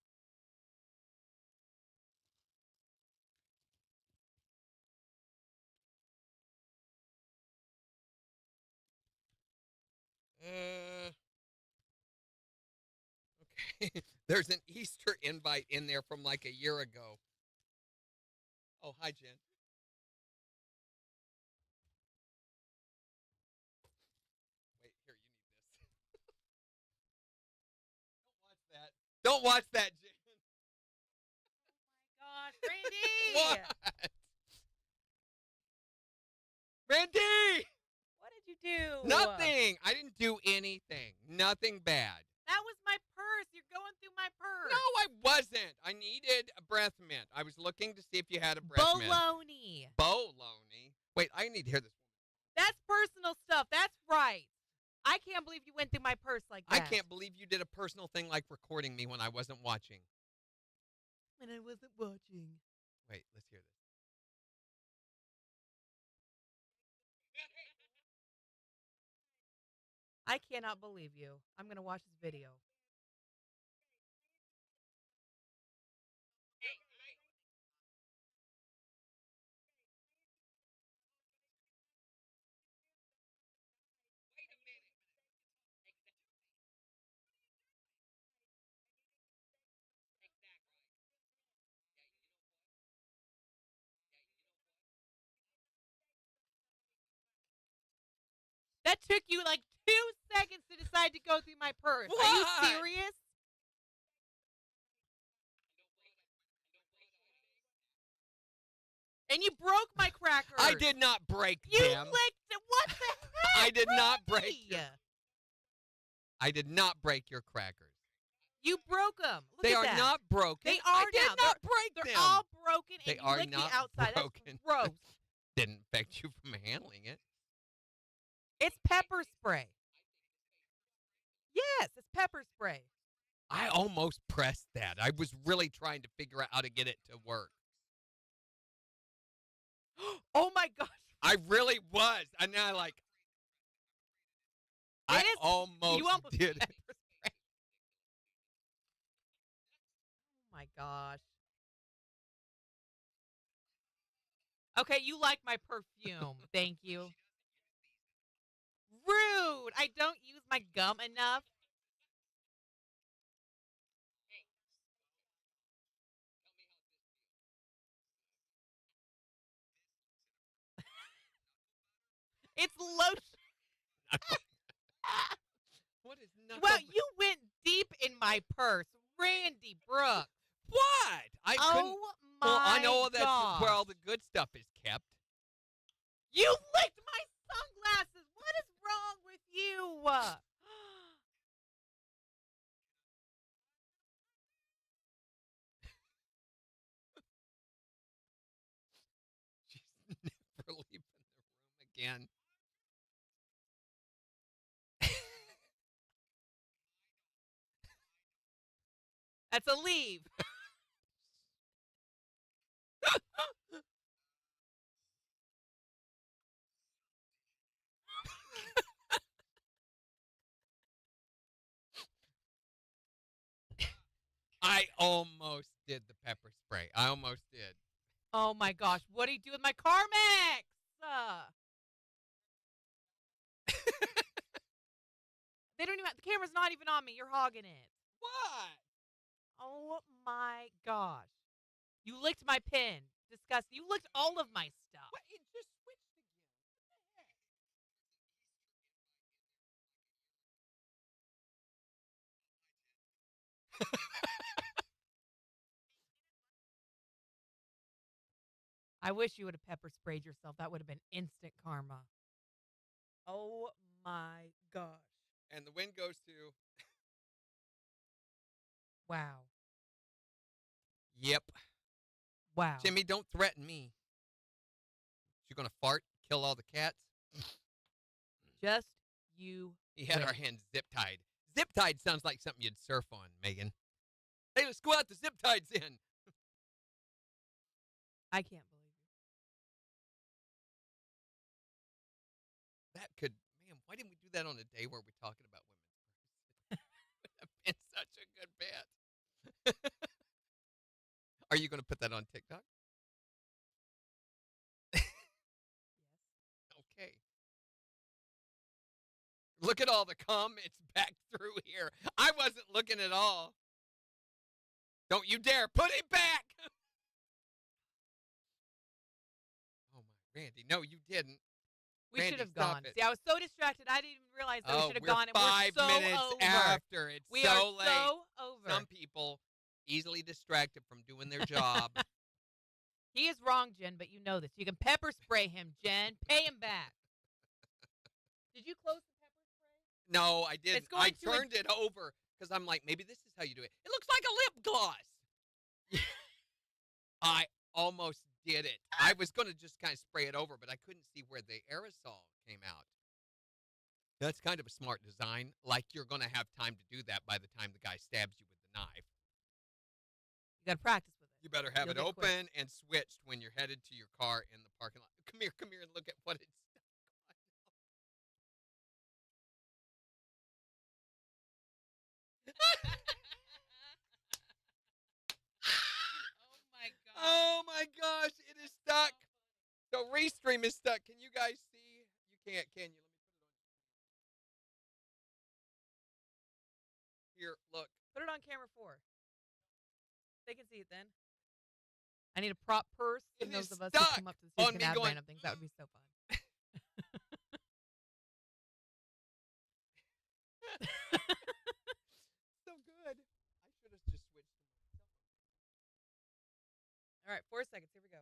Okay. There's an Easter invite in there from like a year ago. Oh, hi, Jen. Wait, here, you need this. Don't watch that, Jen. Gosh, Randy! What? Randy! What did you do? Nothing. I didn't do anything. Nothing bad. That was my purse. You're going through my purse. No, I wasn't. I needed a breath mint. I was looking to see if you had a breath mint. Baloney. Bologna. Wait, I need to hear this one. That's personal stuff. That's right. I can't believe you went through my purse like that. I can't believe you did a personal thing like recording me when I wasn't watching. When I wasn't watching. Wait, let's hear this. I cannot believe you. I'm going to watch this video. That took you like 2 seconds to decide to go through my purse. Are What? you serious? And you broke my crackers. I did not break You them. licked it. What the heck? I did not break Randy? your, I did not break your crackers. You broke them. Look They at are that. not broken. They I are did now. not break They're them. all broken, and They you are licked not the outside. broken. That's gross. Didn't affect you from handling it. It's pepper spray. Yes, it's pepper spray. I almost pressed that. I was really trying to figure out how to get it to work. Oh my gosh. I really was. And now, like, I almost You almost did it. pepper spray. Oh my gosh. Okay, you like my perfume. Thank you. Rude. I don't use my gum enough. It's lotion. What is not? Well, you went deep in my purse. Randy Brooks. What? I couldn't. Oh my Well, I know that's gosh. where all the good stuff is kept. You licked my sunglasses. What is wrong with you? She's never leaving the room again. That's a leave. I almost did the pepper spray. I almost did. Oh my gosh. What do you do with my Carmex? They don't even. The camera's not even on me. You're hogging it. What? Oh my gosh. You licked my pen. Disgusting. You licked all of my stuff. What? It just switched again. What the heck? I wish you would have pepper sprayed yourself. That would have been instant karma. Oh my gosh. And the win goes to. Wow. Yep. Wow. Jimmy, don't threaten me. You're gonna fart, kill all the cats. Just you. He had win. our hands zip tied. Zip tied sounds like something you'd surf on, Megan. Hey, let's go out. The zip tied's in. I can't believe you. That could, man. Why didn't we do that on a day where we're talking about women's purses? Would have been such a good bet. Are you going to put that on TikTok? Yes. Okay. Look at all the comments back through here. I wasn't looking at all. Don't you dare put it back. Oh my, Randy, no, you didn't. We Randy, should have stop gone. it. See, I was so distracted. I didn't even realize that we should have we're gone. And 5 we're so minutes over. after. It's We so are late. so over. Some people easily distracted from doing their job. He is wrong, Jen, but you know this. You can pepper spray him, Jen. Pay him back. Did you close the pepper spray? No, I didn't. It's going I to turned it over because I'm like, maybe this is how you do it. It looks like a lip gloss. I almost did it. I was going to just kind of spray it over, but I couldn't see where the aerosol came out. That's kind of a smart design. Like you're going to have time to do that by the time the guy stabs you with the knife. You got to practice with it. You better have You'll it get quick. open and switched when you're headed to your car in the parking lot. Come here, and look at what it's Oh my god. Oh my gosh, it is stuck. The restream is stuck. Can you guys see? You can't, can you? Let me put it on. Here, look. Put it on camera 4. They can see it then. I need a prop purse. It And those is of us who stuck come up to the on station me and add going, random things. That would be so fun. So good. I should have just switched to my cell phone. All right, 4 seconds. Here we go.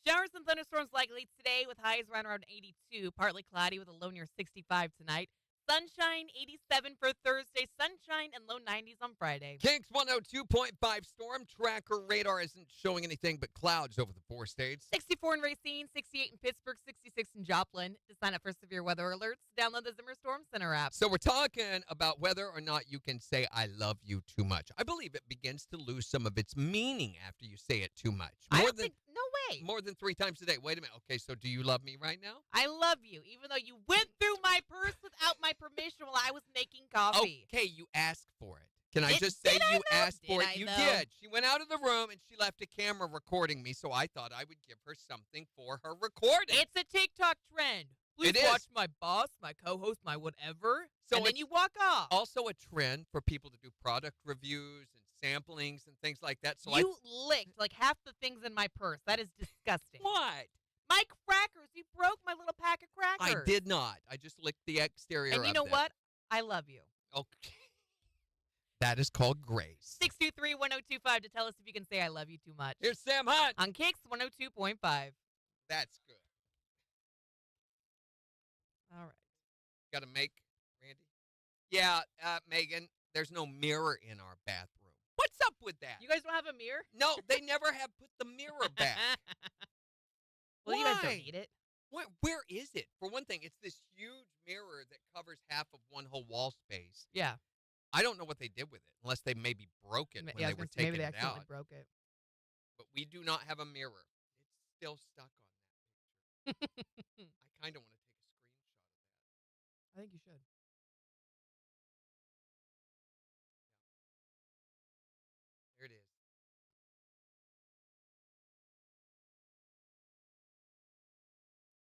Showers and thunderstorms likely today with highs around 82. Partly cloudy with a low near 65 tonight. Sunshine 87 for Thursday. Sunshine and low 90s on Friday. KIX 102.5 storm tracker radar isn't showing anything but clouds over the 4 states. 64 in Racine, 68 in Pittsburgh, 66 in Joplin. To sign up for severe weather alerts, download the Zimmer Storm Center app. So we're talking about whether or not you can say I love you too much. I believe it begins to lose some of its meaning after you say it too much. I don't think, no way. More than 3 times a day. Wait a minute. Okay, so do you love me right now? I love you, even though you went through my purse without my permission while I was making coffee. Okay, you asked for it. Can I Did- just say did I you though? asked for Did it? I You though? did. She went out of the room and she left a camera recording me, so I thought I would give her something for her recording. It's a TikTok trend. Please It is. watch my boss, my co-host, my whatever, So and then it's you walk off. also a trend for people to do product reviews and samplings and things like that. So You licked like half the things in my purse. That is disgusting. what? My crackers. You broke my little pack of I crackers. did not. I just licked the exterior And you of know them. what? I love you. Okay. That is called grace. 623-1025 to tell us if you can say I love you too much. Here's Sam Hunt. On KIX 102.5. That's good. All right. Got to make, Randy? Yeah, Megan, there's no mirror in our bathroom. What's up with that? You guys don't have a mirror? No, they never have put the mirror back. Well, you guys Why? don't need it. Where is it? For one thing, it's this huge mirror that covers half of one whole wall space. Yeah. I don't know what they did with it, unless they maybe broke it when Yeah, I they was were gonna say, maybe taking they it accidentally out. broke it. But we do not have a mirror. It's still stuck on that picture. I kind of want to take a screenshot of that. I think you should. There it is.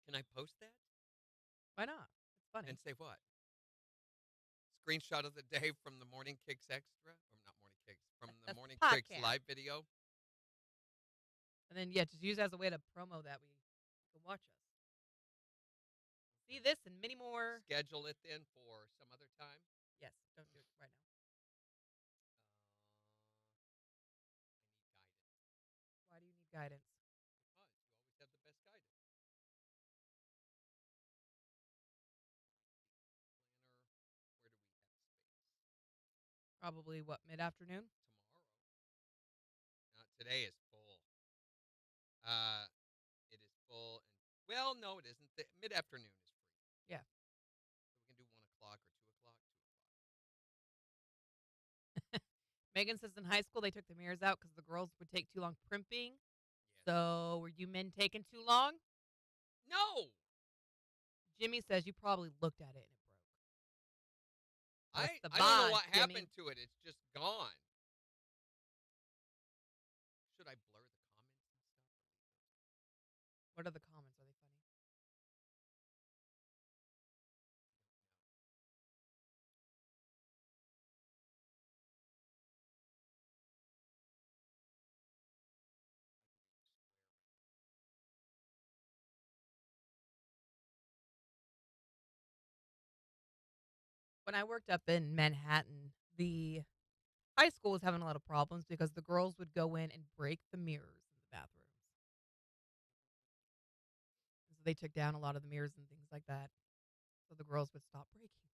Can I post that? Why not? It's funny. And say what? Screenshot of the day from the Morning Kicks Extra? Or not Morning Kicks, from the That's Morning podcast. Kicks live video? And then, yeah, just use it as a way to promo that we can watch us. See this and many more. Schedule it then for some other time. Yes, don't do it right now. I need guidance. Why do you need guidance? Because you always have the best guidance. Planner, where do we have space? Probably what, mid-afternoon? Tomorrow. Today is full. It is full, and well, no, it isn't. The mid-afternoon is free. Yeah. So we can do 1 o'clock or 2 o'clock. 2 o'clock. Megan says in high school they took the mirrors out because the girls would take too long primping. Yes. So were you men taking too long? No, Jimmy says you probably looked at it and it broke. That's the I don't know bod, what Jimmy. happened to it. It's just gone. Should I blur the comments and stuff? What are the comments? Are they funny? When I worked up in Manhattan, the high school was having a lot of problems because the girls would go in and break the mirrors in the bathrooms. And so they took down a lot of the mirrors and things like that. So the girls would stop breaking them.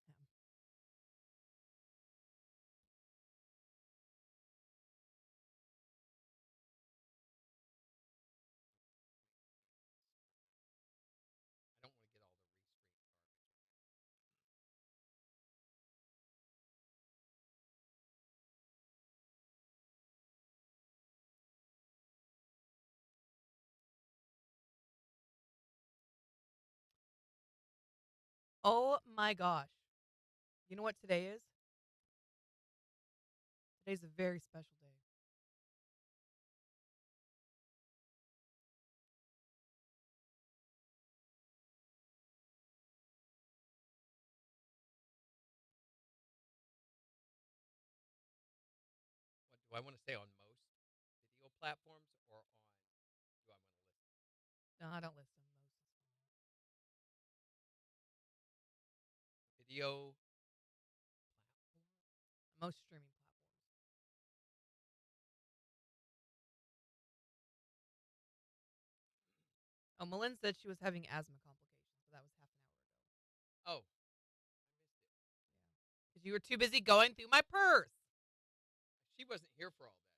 I don't want to get all the restream garbage. Oh my gosh. You know what today is? Today's a very special day. What do I want to say on most video platforms or on? Do I want to listen? No, I don't listen. audio Most streaming platforms. Oh, Malin said she was having asthma complications, so that was half an hour ago. Oh, Because you were too busy going through my purse. she wasn't here for all that.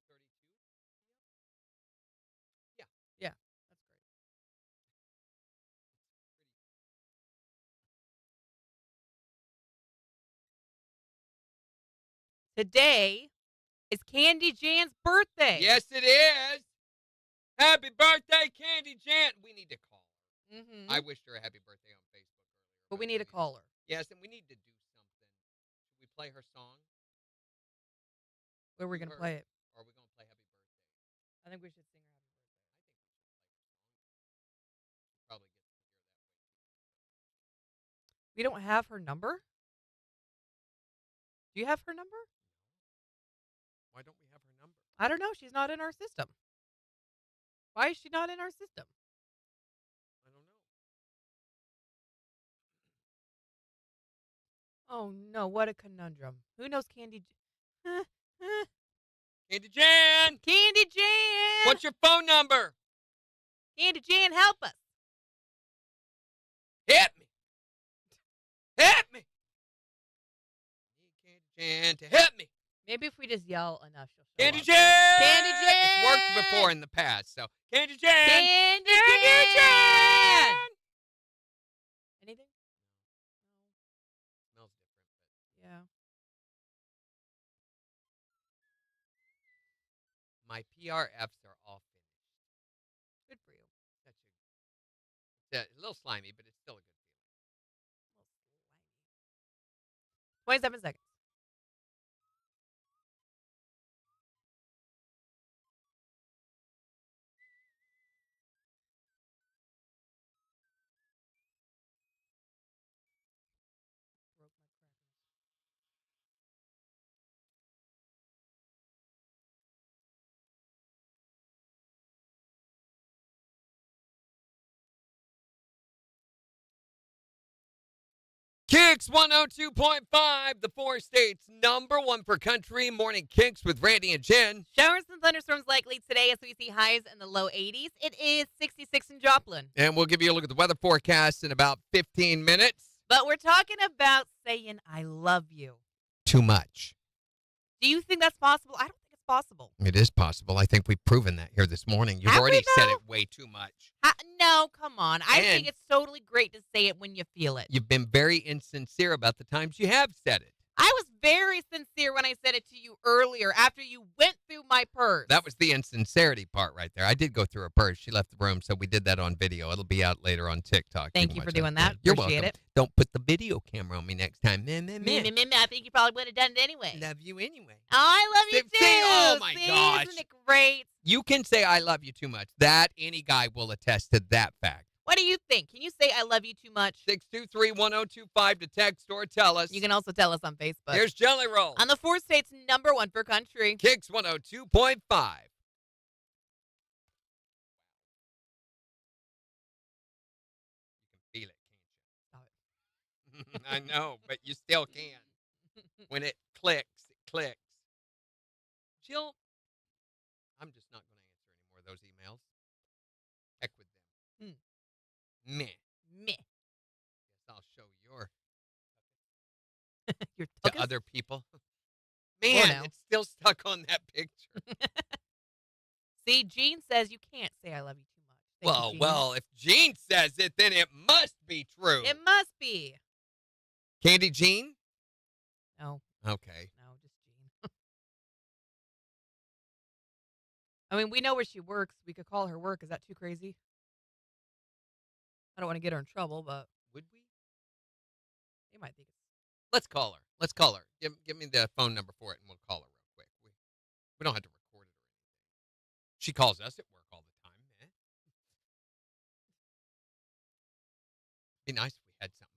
She missed all that. Did I say 2:32? Yeah, that's great. Today is Candy Jan's birthday. Yes, it is. Happy birthday, Candy Jan. We need to call her. Mm-hmm. I wished her a happy birthday on Facebook earlier. But we need to call her. Yes, and we need to do something. Should we play her song? Where are we going to play it? Or are we going to play happy birthday? I think we should sing her happy birthday. I think we should play her song. She probably gets to hear that way. We don't have her number? Do you have her number? Why don't we have her number? I don't know. She's not in our system. Why is she not in our system? I don't know. Oh, no. What a conundrum. Who knows Candy Candy Jan! Candy Jan! What's your phone number? Candy Jan, help us. Hit me! Hit me! I need Candy Jan to hit me! Maybe if we just yell enough, she'll show Candy up. Jan! Candy Jan! It's worked before in the past, so Candy Jan! Candy Candy Jan! Jan! Anything? No. Smells different, but Yeah. my PRFs are all finished. Good for you. It's a little slimy, but it's still a good feeling. 27 seconds. Broke my crackers. KIX 102.5, the four states #1 for country. Morning KIX with Randy and Jen. Showers and thunderstorms likely today as we see highs in the low 80s. It is 66 in Joplin. And we'll give you a look at the weather forecast in about 15 minutes. But we're talking about saying I love you. Too much. Do you think that's possible? I don't think it's possible. It is possible. I think we've proven that here this morning. You've Have we, already said though? it way too much. No, come on. I think And- it's totally great to say it when you feel it. You've been very insincere about the times you have said it. I was very sincere when I said it to you earlier after you went through my purse. That was the insincerity part right there. I did go through her purse. She left the room, so we did that on video. It'll be out later on TikTok. Thank can you for watch doing that. You're Appreciate welcome. it. Don't put the video camera on me next time. Meh, meh, meh. I think you probably would have done it anyway. Love you anyway. Oh, I love you too. See, oh my See, gosh. Isn't it great? You can say I love you too much. That any guy will attest to that fact. What do you think? Can you say I love you too much? 623-1025 to text or tell us. You can also tell us on Facebook. Here's Jelly Roll. On the four states #1 for country. KIX 102.5. You can feel it, can't you? I know, but you still can. When it clicks, it clicks. Jill, I'm just not going to answer any more of those emails. Heck with them. Meh. Meh. Guess I'll show Your to tuchus? other people. Or Man, no. it's still stuck on that picture. See, Jean says you can't say I love you too much. Thank you, Jean. Well, if Jean says it, then it must be true. It must be. Candy Jean? No, Okay. no, just Jean. I mean, we know where she works. We could call her work. Is that too crazy? I don't want to get her in trouble, but Would we? they might think it's. Let's call her. Let's call her. Give me the phone number for it, and we'll call her real quick. We don't have to record it or anything. She calls us at work all the time, man. Be nice if we had something,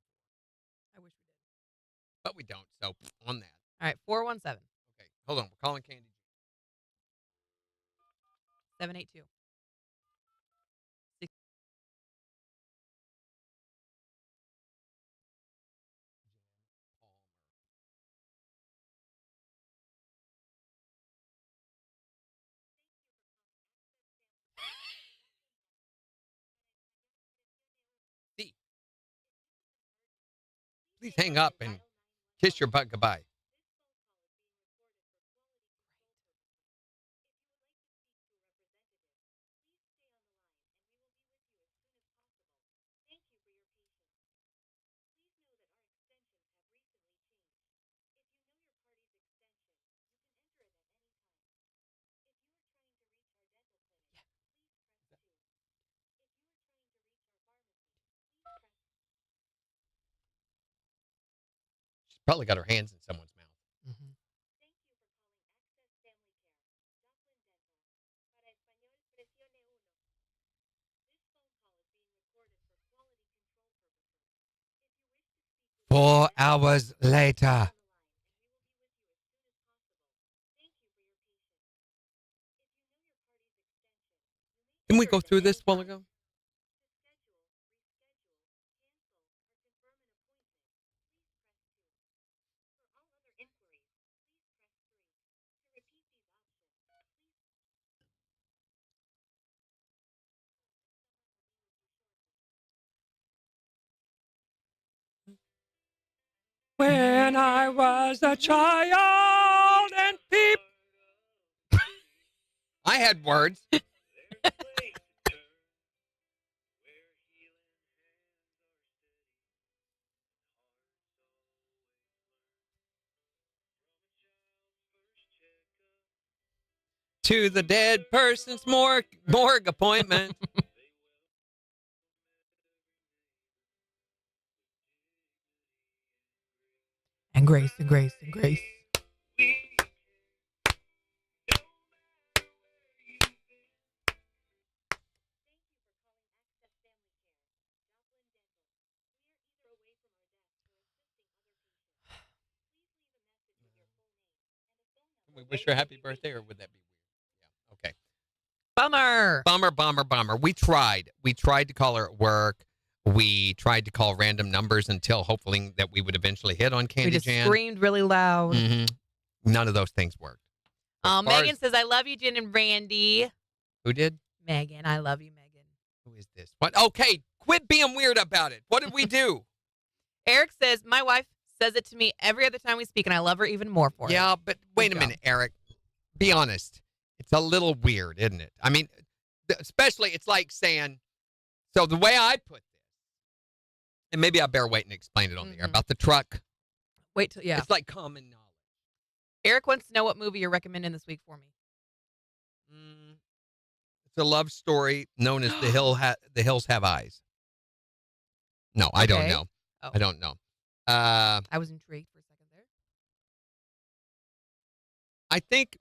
I wish we did. but we don't. So on that. All right, 417 Okay, hold on. We're calling Candy. 782. Please hang up and kiss your butt goodbye. She's probably got her hands in someone's mouth. Mm-hmm. Four hours later. Didn't we go through this a while ago? When I was a child and peep. I had words. To the dead person's morgue appointment. And Grace, and Grace, and Grace. Can we wish her happy birthday, or would that be weird? Yeah. Okay. Bummer. We tried. We tried to call her at work. We tried to call random numbers until hopefully that we would eventually hit on Candy We just Jan. screamed really loud. None of those things worked. Megan says, I love you, Jen and Randy. Who did? Megan, I love you, Megan. Who is this? What? Okay, quit being weird about it. What did we do? Eric says, my wife says it to me every other time we speak, and I love her even more for it. Yeah, but wait a minute, Eric. Be honest. It's a little weird, isn't it? I mean, especially it's like saying, so the way I put this, and maybe I better wait and explain it on the air about the truck. Wait till, yeah. It's like common knowledge. Eric wants to know what movie you're recommending this week for me. It's a love story known as The Hills Have Eyes. No, I don't know. Oh. I don't know. I was intrigued for a second there. I think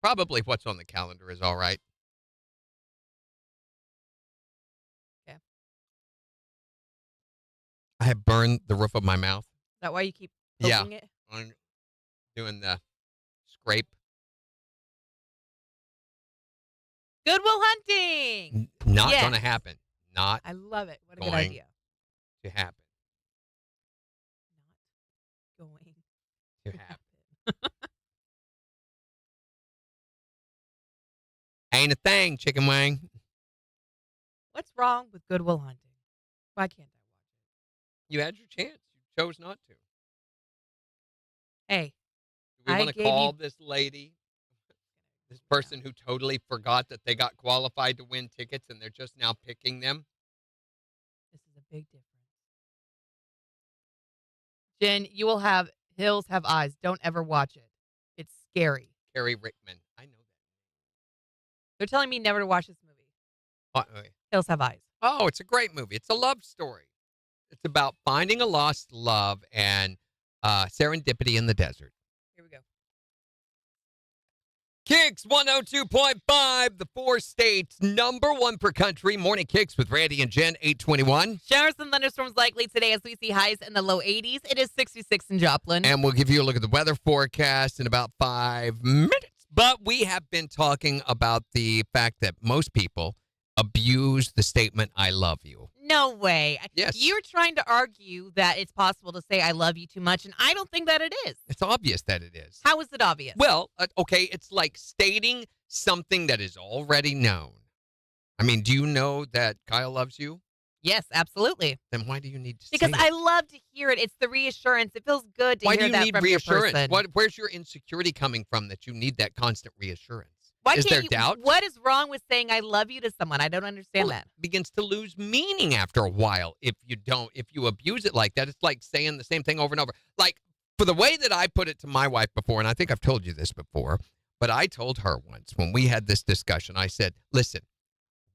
probably what's on the calendar is all right. Okay. I have burned the roof of my mouth. Is that why you keep poking it? I'm doing the scrape. Goodwill Hunting. Not going to happen. Not I love it. What a going good idea. to happen. Not going To happen. Ain't a thing, chicken wing. What's wrong with Goodwill Hunting? Why can't I watch it? You had your chance. You chose not to. Hey. Do we want to gave call you- this lady, this person who totally forgot that they got qualified to win tickets and they're just now picking them? This is a big difference. Jen, you will have Hills Have Eyes. Don't ever watch it. It's scary. Carrie Rickman. I know that. They're telling me never to watch this movie. Wait. Hills Have Eyes. Oh, it's a great movie. It's a love story. It's about finding a lost love and serendipity in the desert. Here we go. KIX 102.5, the 4 states, #1 per country. Morning KIX with Randy and Jen, 821. Showers and thunderstorms likely today as we see highs in the low 80s. It is 66 in Joplin. And we'll give you a look at the weather forecast in about 5 minutes. But we have been talking about the fact that most people abuse the statement, I love you. No way. Yes. You're trying to argue that it's possible to say I love you too much, and I don't think that it is. It's obvious that it is. How is it obvious? Well, okay, it's like stating something that is already known. I mean, do you know that Kyle loves you? Yes, absolutely. Then why do you need to Because say I it? love to hear it. It's the reassurance. It feels good to Why hear do you that need from reassurance? your person. Where's your insecurity coming from that you need that constant reassurance? Why Is can't there you? doubt? What is wrong with saying I love you to someone? I don't understand Well, that. it begins to lose meaning after a while if you abuse it like that. It's like saying the same thing over and over. Like, for the way that I put it to my wife before, and I think I've told you this before, but I told her once when we had this discussion, I said, listen,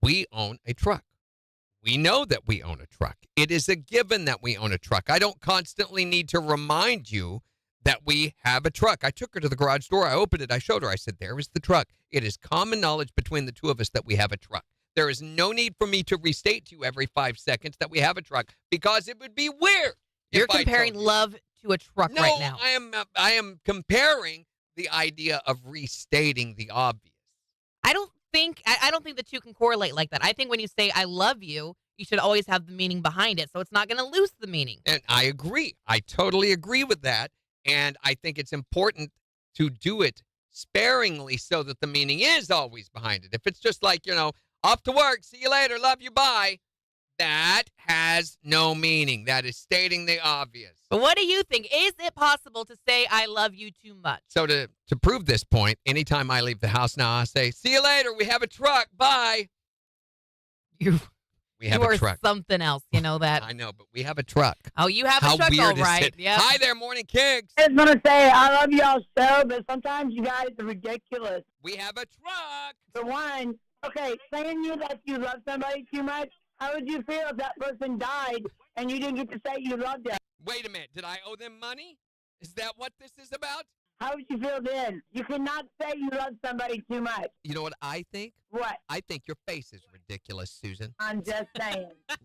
we own a truck. We know that we own a truck. It is a given that we own a truck. I don't constantly need to remind you that we have a truck. I took her to the garage door. I opened it. I showed her. I said, there is the truck. It is common knowledge between the two of us that we have a truck. There is no need for me to restate to you every 5 seconds that we have a truck because it would be weird. You're if I comparing told you. love to a truck No, right now. I am comparing the idea of restating the obvious. I don't think the two can correlate like that. I think when you say I love you, you should always have the meaning behind it, so it's not going to lose the meaning. And I agree. I totally agree with that. And I think it's important to do it sparingly so that the meaning is always behind it. If it's just like, off to work, see you later, love you, bye, that has no meaning. That is stating the obvious. But what do you think? Is it possible to say I love you too much? So to prove this point, anytime I leave the house now, I say, see you later, we have a truck, bye. We have you a are truck. Something else, you know that. I know, but we have a truck. Oh, you have How a truck, weird all right. is it? Yep. Hi there, Morning Kicks. I was gonna say I love y'all so, but sometimes you guys are ridiculous. We have a truck. For one, okay, saying that you love somebody too much, how would you feel if that person died and you didn't get to say you loved them? Wait a minute. Did I owe them money? Is that what this is about? How would you feel then? You cannot say you love somebody too much. You know what I think? What? I think your face is ridiculous, Susan. I'm just saying. Yeah,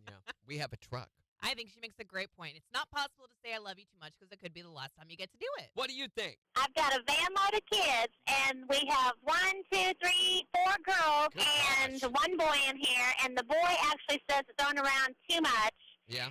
we have a truck. I think she makes a great point. It's not possible to say I love you too much because it could be the last time you get to do it. What do you think? I've got a van load of kids, and we have 1, 2, 3, 4 girls Good and gosh. 1 boy in here, and the boy actually says it's thrown around too much. Yeah.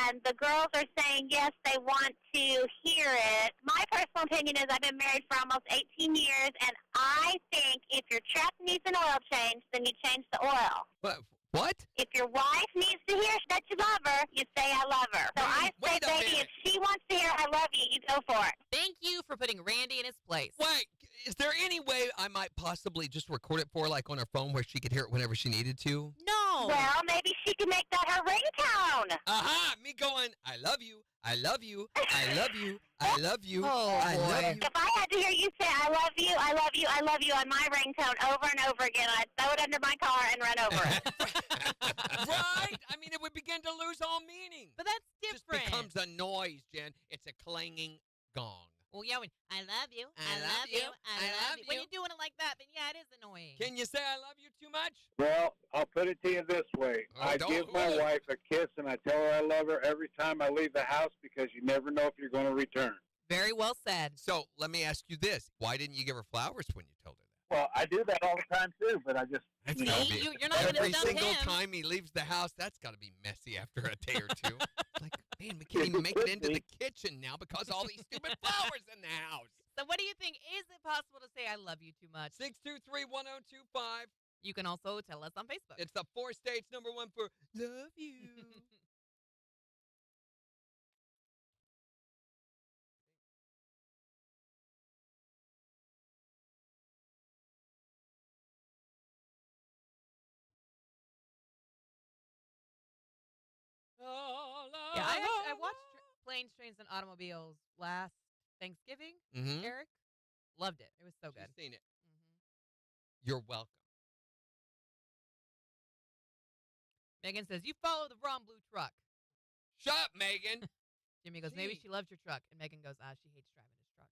And the girls are saying, yes, they want to hear it. My personal opinion is I've been married for almost 18 years, and I think if your truck needs an oil change, then you change the oil. What? If your wife needs to hear that you love her, you say I love her. So I say, Wait a baby, minute. if she wants to hear I love you, you go for it. Thank you for putting Randy in his place. Wait, is there any way I might possibly just record it for her, like on her phone, where she could hear it whenever she needed to? No. Well, maybe she can make that her ringtone. Aha! Me going, I love you, I love you, I love you, I love you, Oh, I love boy. you. If I had to hear you say I love you, I love you, I love you on my ringtone over and over again, I'd throw it under my car and run over it. Right? I mean, it would begin to lose all meaning. But that's It just different. becomes a noise, Jen. It's a clanging gong. Well, yeah, when I love you, I love you, I I love love you. When you. you're doing it like that, then yeah, it is annoying. Can you say I love you too much? Well, I'll put it to you this way. Oh, I don't- give my oh. wife a kiss and I tell her I love her every time I leave the house because you never know if you're going to return. Very well said. So let me ask you this: why didn't you give her flowers when you told her that? Well, I do that all the time too, but I just, That's you gotta know, be- you're not gonna every stump single him. time he leaves the house. That's got to be messy after a day or two. Like, man, we can't even make it into the kitchen now because all these stupid flowers in the house. So what do you think? Is it possible to say I love you too much? 623-1025. You can also tell us on Facebook. It's the 4 states #1 for love you. Yeah, I watched Planes, Trains, and Automobiles last Thanksgiving. Mm-hmm. Eric loved it. It was so good. She's seen it. Mhm. You're welcome. Megan says you follow the wrong blue truck. Shut up, Megan. Jimmy goes, maybe Gee. she loves your truck, and Megan goes, she hates driving his truck.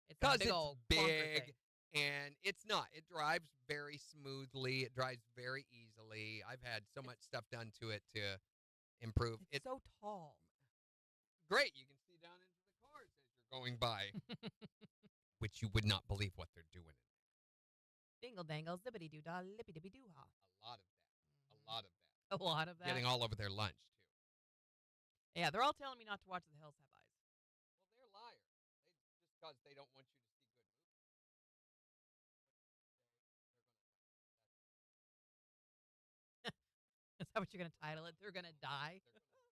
It's a Because big it's old clunker big, thing. and it's not. It drives very smoothly. It drives very easily. I've had so much stuff done to it to improve. It's so tall. Great. You can see down into the cars as you're going by, which you would not believe what they're doing. Dingle dangle, zippity doo dah, lippy dippy doo ha. A lot of that. A lot of that. A lot of that. Getting all over their lunch, too. Yeah, they're all telling me not to watch The Hills Have Eyes. Well, they're liars. Just because they don't want you to that what you're going to title it? They're going to die? Truck love.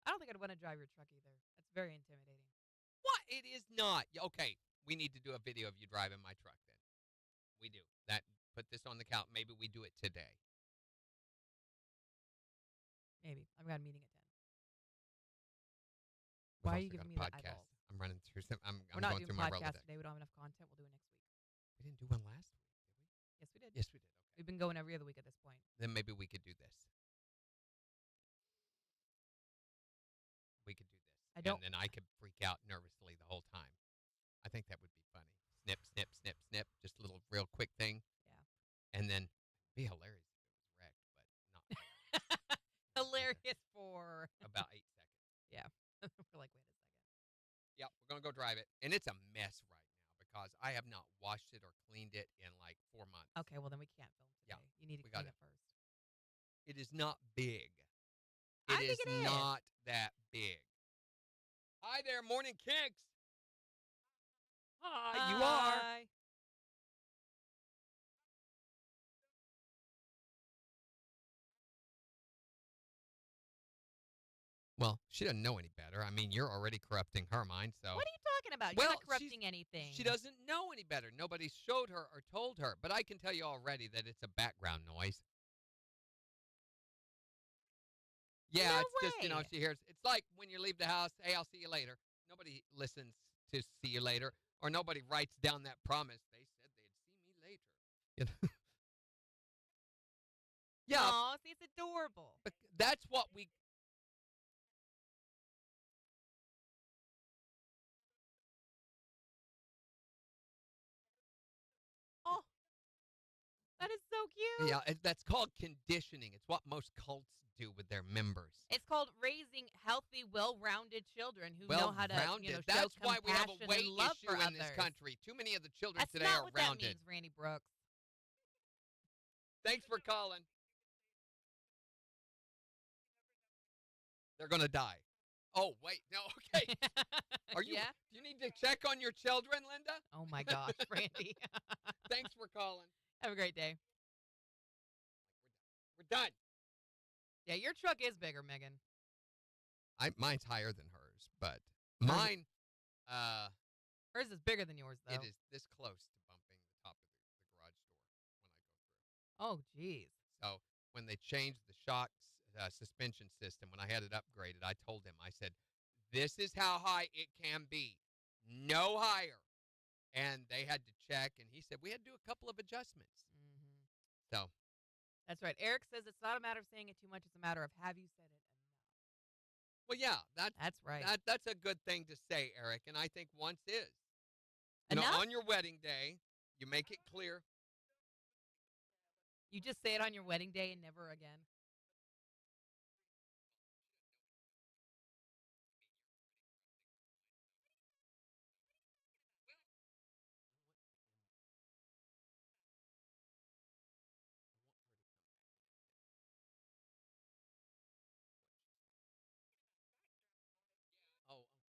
I don't think I'd want to drive your truck either. That's very intimidating. What? It is not. Okay, we need to do a video of you driving my truck then. We do. That. Put this on the count. Maybe we do it today. Maybe. I've got a meeting at 10. We've Why are also you got giving a me the podcast. eyeballs? I'm running through some. I'm We're not going doing through my podcast Rolodex. today. We don't have enough content. We'll do it next week. We didn't do one last week, did we? Yes, we did. Yes, we did. Okay. We've been going every other week at this point. Then maybe we could do this. We could do this. I don't- And then I could freak out nervously the whole time. I think that would be funny. Snip, snip, snip, snip. Just a little real quick thing. Yeah. And then it'd be hilarious if it was wrecked, but not hilarious. Hilarious for About 8 seconds. Yeah. We're like, wait a second. Yeah, we're going to go drive it. And it's a mess right now because I have not washed it or cleaned it in like 4 months. Okay, well then we can't film today. Yeah, You need to we clean got it first. It is not big. I think it is. Not that big. Hi there, Morning KIX. Hi, you are. Hi. Well, she doesn't know any better. I mean, you're already corrupting her mind, so. What are you talking about? Well, You're not corrupting anything. She doesn't know any better. Nobody showed her or told her. But I can tell you already that it's a background noise. Yeah, No it's just, way. she hears. It's like when you leave the house, hey, I'll see you later. Nobody listens to see you later, or nobody writes down that promise. They said they'd see me later. You know? Yeah, Aw, see, it's adorable. but that's what we. Oh, that is so cute. Yeah, that's called conditioning. It's what most cults do with their members. It's called raising healthy, well-rounded children who know how to, Well-rounded. show That's why we have a compassion weight and love issue for in others. this country. Too many of the children That's today not are what rounded. that means, Randy Brooks. Thanks for calling. They're gonna die. Oh wait, no, okay. Are you? Yeah? Do you need to check on your children, Linda? Oh my gosh, Randy. Thanks for calling. Have a great day. We're done. Yeah, your truck is bigger, Megan. Mine's higher than hers, but mine, Hers is bigger than yours, though. it is this close to bumping the top of the garage door when I go through. Oh, jeez. So when they changed the shock suspension system, when I had it upgraded, I told him, I said, this is how high it can be. No higher. And they had to check, and he said, we had to do a couple of adjustments. Mm-hmm. So. That's right. Eric says it's not a matter of saying it too much. It's a matter of have you said it enough. Well, yeah, That's right. That's a good thing to say, Eric, and I think once is. Enough? On your wedding day, you make it clear. You just say it on your wedding day and never again. Oh, okay.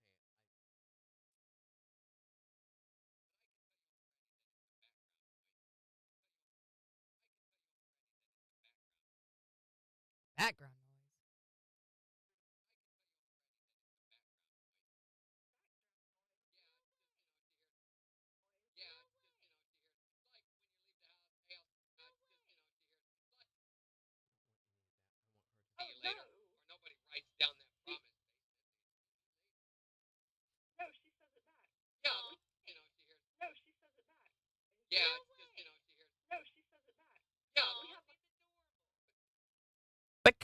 Background noise. See you later, or nobody writes down that promise. No, she says it back. Yeah, she hears. No, she says it back. Yeah, it's just, she hears. No, she says it back. Yeah, We have like, But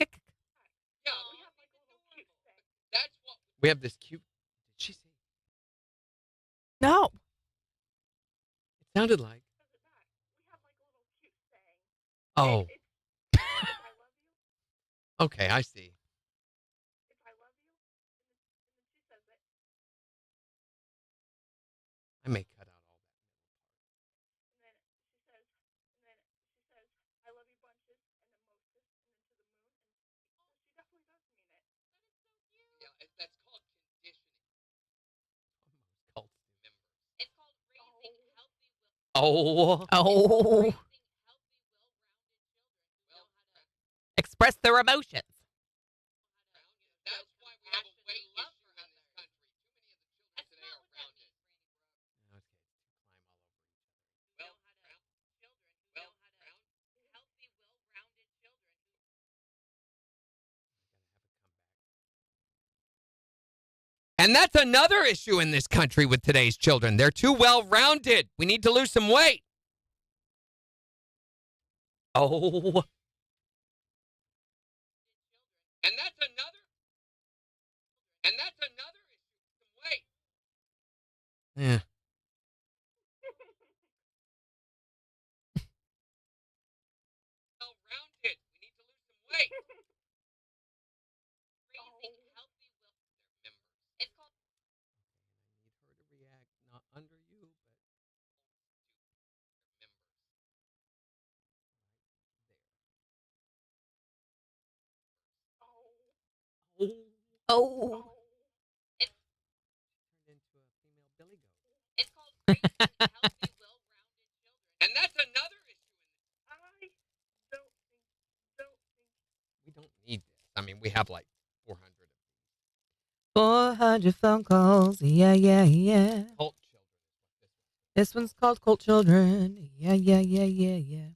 yeah, we have like a little cute thing. that's what we have. This cute. Did she say? no. It sounded like. Says it back. We have like a little cute saying. Oh, It's I love you. okay, I see. If I love you, and then she says it. I may cut out all that. And then she says, I love you bunches, and then Moses, and then to the moon, and so she definitely does mean it. Oh. Express their emotions. That's why we have a weight issue in this country. Too many of the children today are rounded. Okay, climb all over each other. And that's another issue in this country with today's children. They're too well-rounded. We need to lose some weight. Oh. And that's another issue. Some weight. Yeah. Well-rounded. We need to lose some weight. It's called. I need her to react, not under you, but members. Oh. It turned into a female billy goat. It's called raising healthy, well-rounded children. And that's another issue. We don't need this. I mean, we have like 400 of these. 400 phone calls. Yeah, yeah, yeah. Cult children. This one's called Cult Children. Yeah, yeah, yeah, yeah, yeah.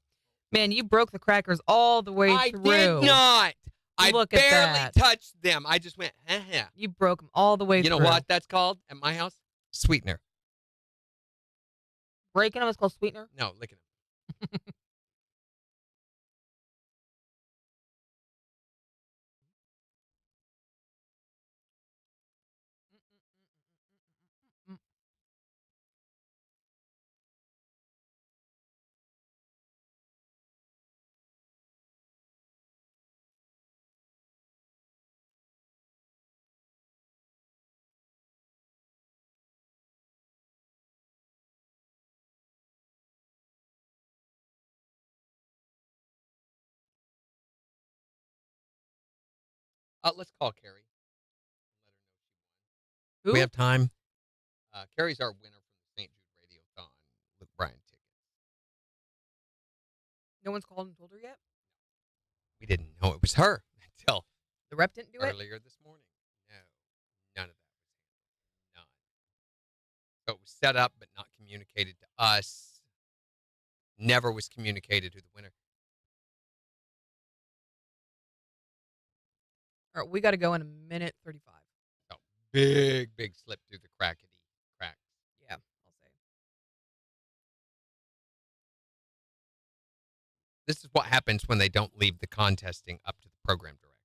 Man, you broke the crackers all the way through. I did not. I Look at barely that. touched them. I just went, heh. You broke them all the way You through. know what that's called at my house? Sweetener. Breaking them is called sweetener? No, licking them. Let's call Carrie. Let her know she won. Who? We have time. Carrie's our winner from the St. Jude Radiothon with Brian tickets. No one's called and told her yet? We didn't know it was her until The rep didn't do it? earlier this morning. No, none of that was handled. None. So it was set up but not communicated to us. Never was communicated to the winner. All right, we got to go in a minute 35. So big slip through the cracks. Yeah, I'll say. This is what happens when they don't leave the contesting up to the program directors.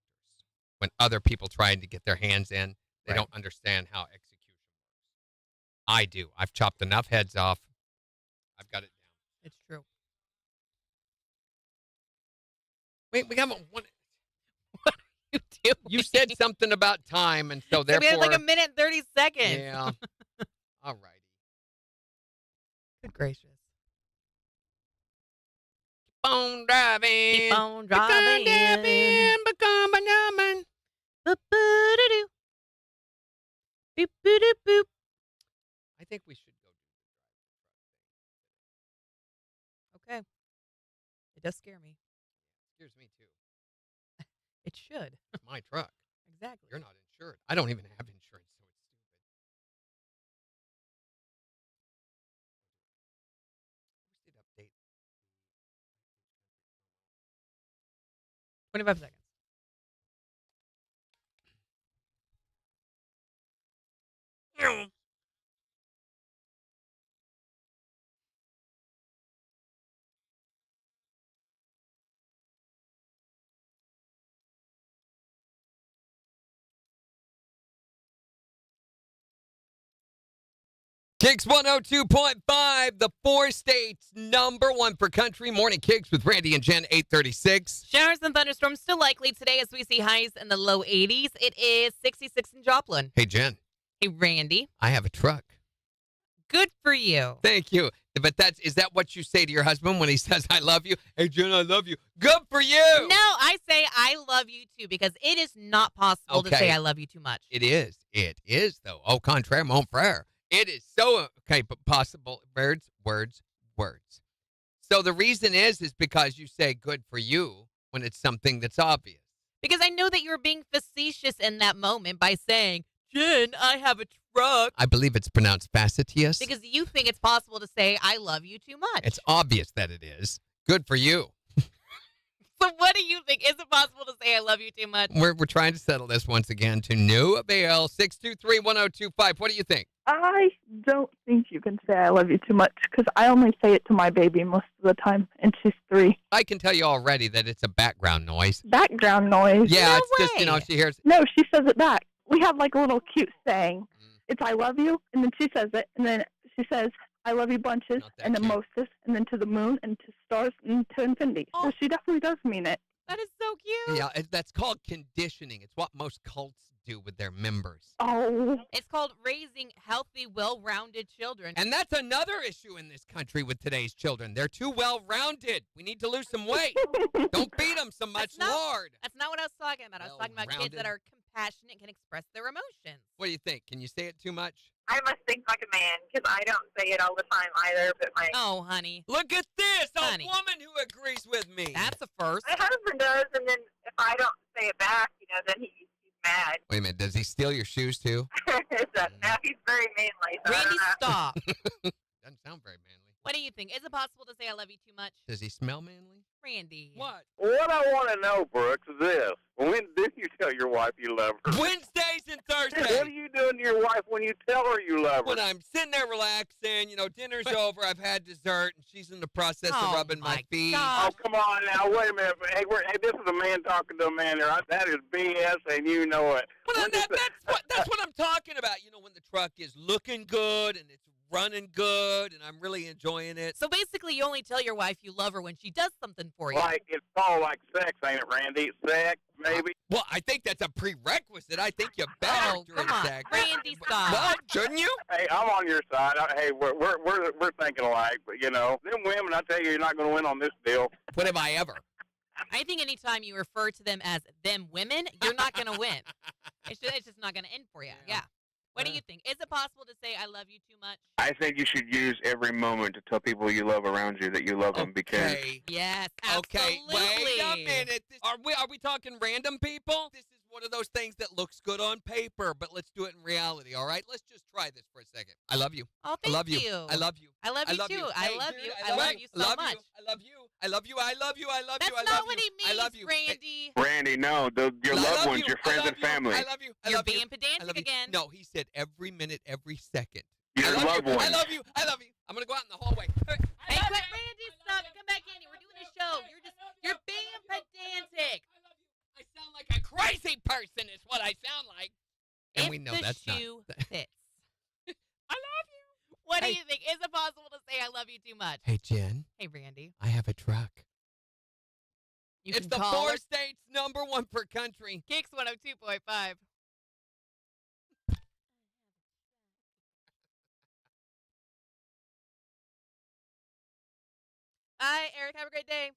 When other people trying to get their hands in, they Right. don't understand how execution works. I do. I've chopped enough heads off. I've got it down. It's true. Wait, we haven't won. You do. You said something about time, and so So therefore. we have like a minute and 30 seconds. Yeah. All righty. Good gracious. Keep on driving. Keep on Become driving. driving. Become a numbing. Boop-boop-doo-doo. Boop-boop-doo-boop. I think we should go do the drive. Okay. It does scare me. Scares me too. It should. It's my truck. Exactly. You're not insured. I don't even have insurance, so it's stupid. Wish they'd update. 25 seconds. KIX 102.5, the 4 states #1 for country. Morning KIX with Randy and Jen, 836. Showers and thunderstorms still likely today as we see highs in the low 80s. It is 66 in Joplin. Hey, Jen, Hey, Randy. I have a truck. Good for you. Thank you. But is that what you say to your husband when he says, I love you? Hey, Jen, I love you. Good for you. No, I say I love you too because it is not possible to Okay. say I love you too much. It is. It is, though. Au contraire, mon frère. It is so, okay, but possible. Words. words. So the reason is because you say good for you when it's something that's obvious. Because I know that you were being facetious in that moment by saying, Jen, I have a truck. I believe it's pronounced facetious. Because you think it's possible to say, I love you too much. It's obvious that it is. Good for you. So what do you think? Is it possible to say I love you too much? We're trying to settle this once again to no avail. 623-1025. What do you think? I don't think you can say I love you too much because I only say it to my baby most of the time, and she's 3. I can tell you already that it's a background noise. Background noise. Yeah, No it's just, way. she hears. No, she says it back. We have like a little cute saying. It's I love you, and then she says it, and then she says I love you bunches, Not that and then cute. mostest, and then to the moon, and to stars, and to infinity. Oh. So she definitely does mean it. That is so cute. Yeah, that's called conditioning. It's what most cults do with their members. Oh. It's called raising healthy, well-rounded children. And that's another issue in this country with today's children. They're too well-rounded. We need to lose some weight. Don't beat them so much, That's not- Lord. That's not what I was talking about. I was talking about kids Well-rounded. that are compassionate and can express their emotions. What do you think? Can you say it too much? I must think like a man because I don't say it all the time either. But Oh, honey. Look at this, a Honey. woman who agrees with me. That's a first. my husband does, and then if I don't say it back, then he's mad. Wait a minute, does he steal your shoes too? Now he's very manly. So I Randy, don't know. stop. Doesn't sound very manly. What do you think? Is it possible to say I love you too much? Does he smell manly? Randy. What? What I want to know, Brooks, is this. When do you tell your wife you love her? Wednesdays and What are Thursdays. you doing to your wife when you tell her you love her? When I'm sitting there relaxing, dinner's over, I've had dessert, and she's in the process Oh, of rubbing my my feet. God. Oh, come on now. Wait a minute. Hey, this is a man talking to a man here. That is BS, and you know it. Well, When does that's what I'm talking about. When the truck is looking good and it's running good and I'm really enjoying it. So basically, you only tell your wife you love her when she does something for you. Like, it's all like sex, ain't it, Randy? Sex, maybe? Well, I think that's a prerequisite. I think you better Oh, during come on. sex. Randy, stop. Well, shouldn't you? Hey, I'm on your side. Hey, we're thinking alike, but, them women, I tell you, you're not going to win on this deal. When have I ever? I think anytime you refer to them as them women, you're not going to win. It's just not going to end for you. Yeah. What do you think? Is it possible to say I love you too much? I think you should use every moment to tell people you love around you that you love them because Okay. Yes, Okay, absolutely. wait a minute. Are we talking random people? This is one of those things that looks good on paper, but let's do it in reality, all right? Let's just try this for a second. I love you. Oh, I thank love you. you. I love you. I love you too. I Hey, love dude, you. I I love you so love much. You. I love you. I love you. I love you. I love That's you. I not love what you. he I love means, you. Hey, Randy. Randy, no, your I loved love ones, you. your I friends love and you. family. I love you. I You're love you. being I pedantic love you. again. No, he said every minute, every second. Your I love loved you. ones. I love you. I love you. I'm gonna go out in the hallway. Hey, quit, Randy, stop. Come back in here. We're doing a show. You're being pedantic. I sound like a crazy person is what I sound like. And If we know the that's shoe not. fits. I love you. What Hey. do you think? Is it possible to say I love you too much? Hey, Jen, Hey, Randy. I have a truck. You It's can the call 4 her states #1 per country. KIX 102.5. Hi, Eric. Have a great day.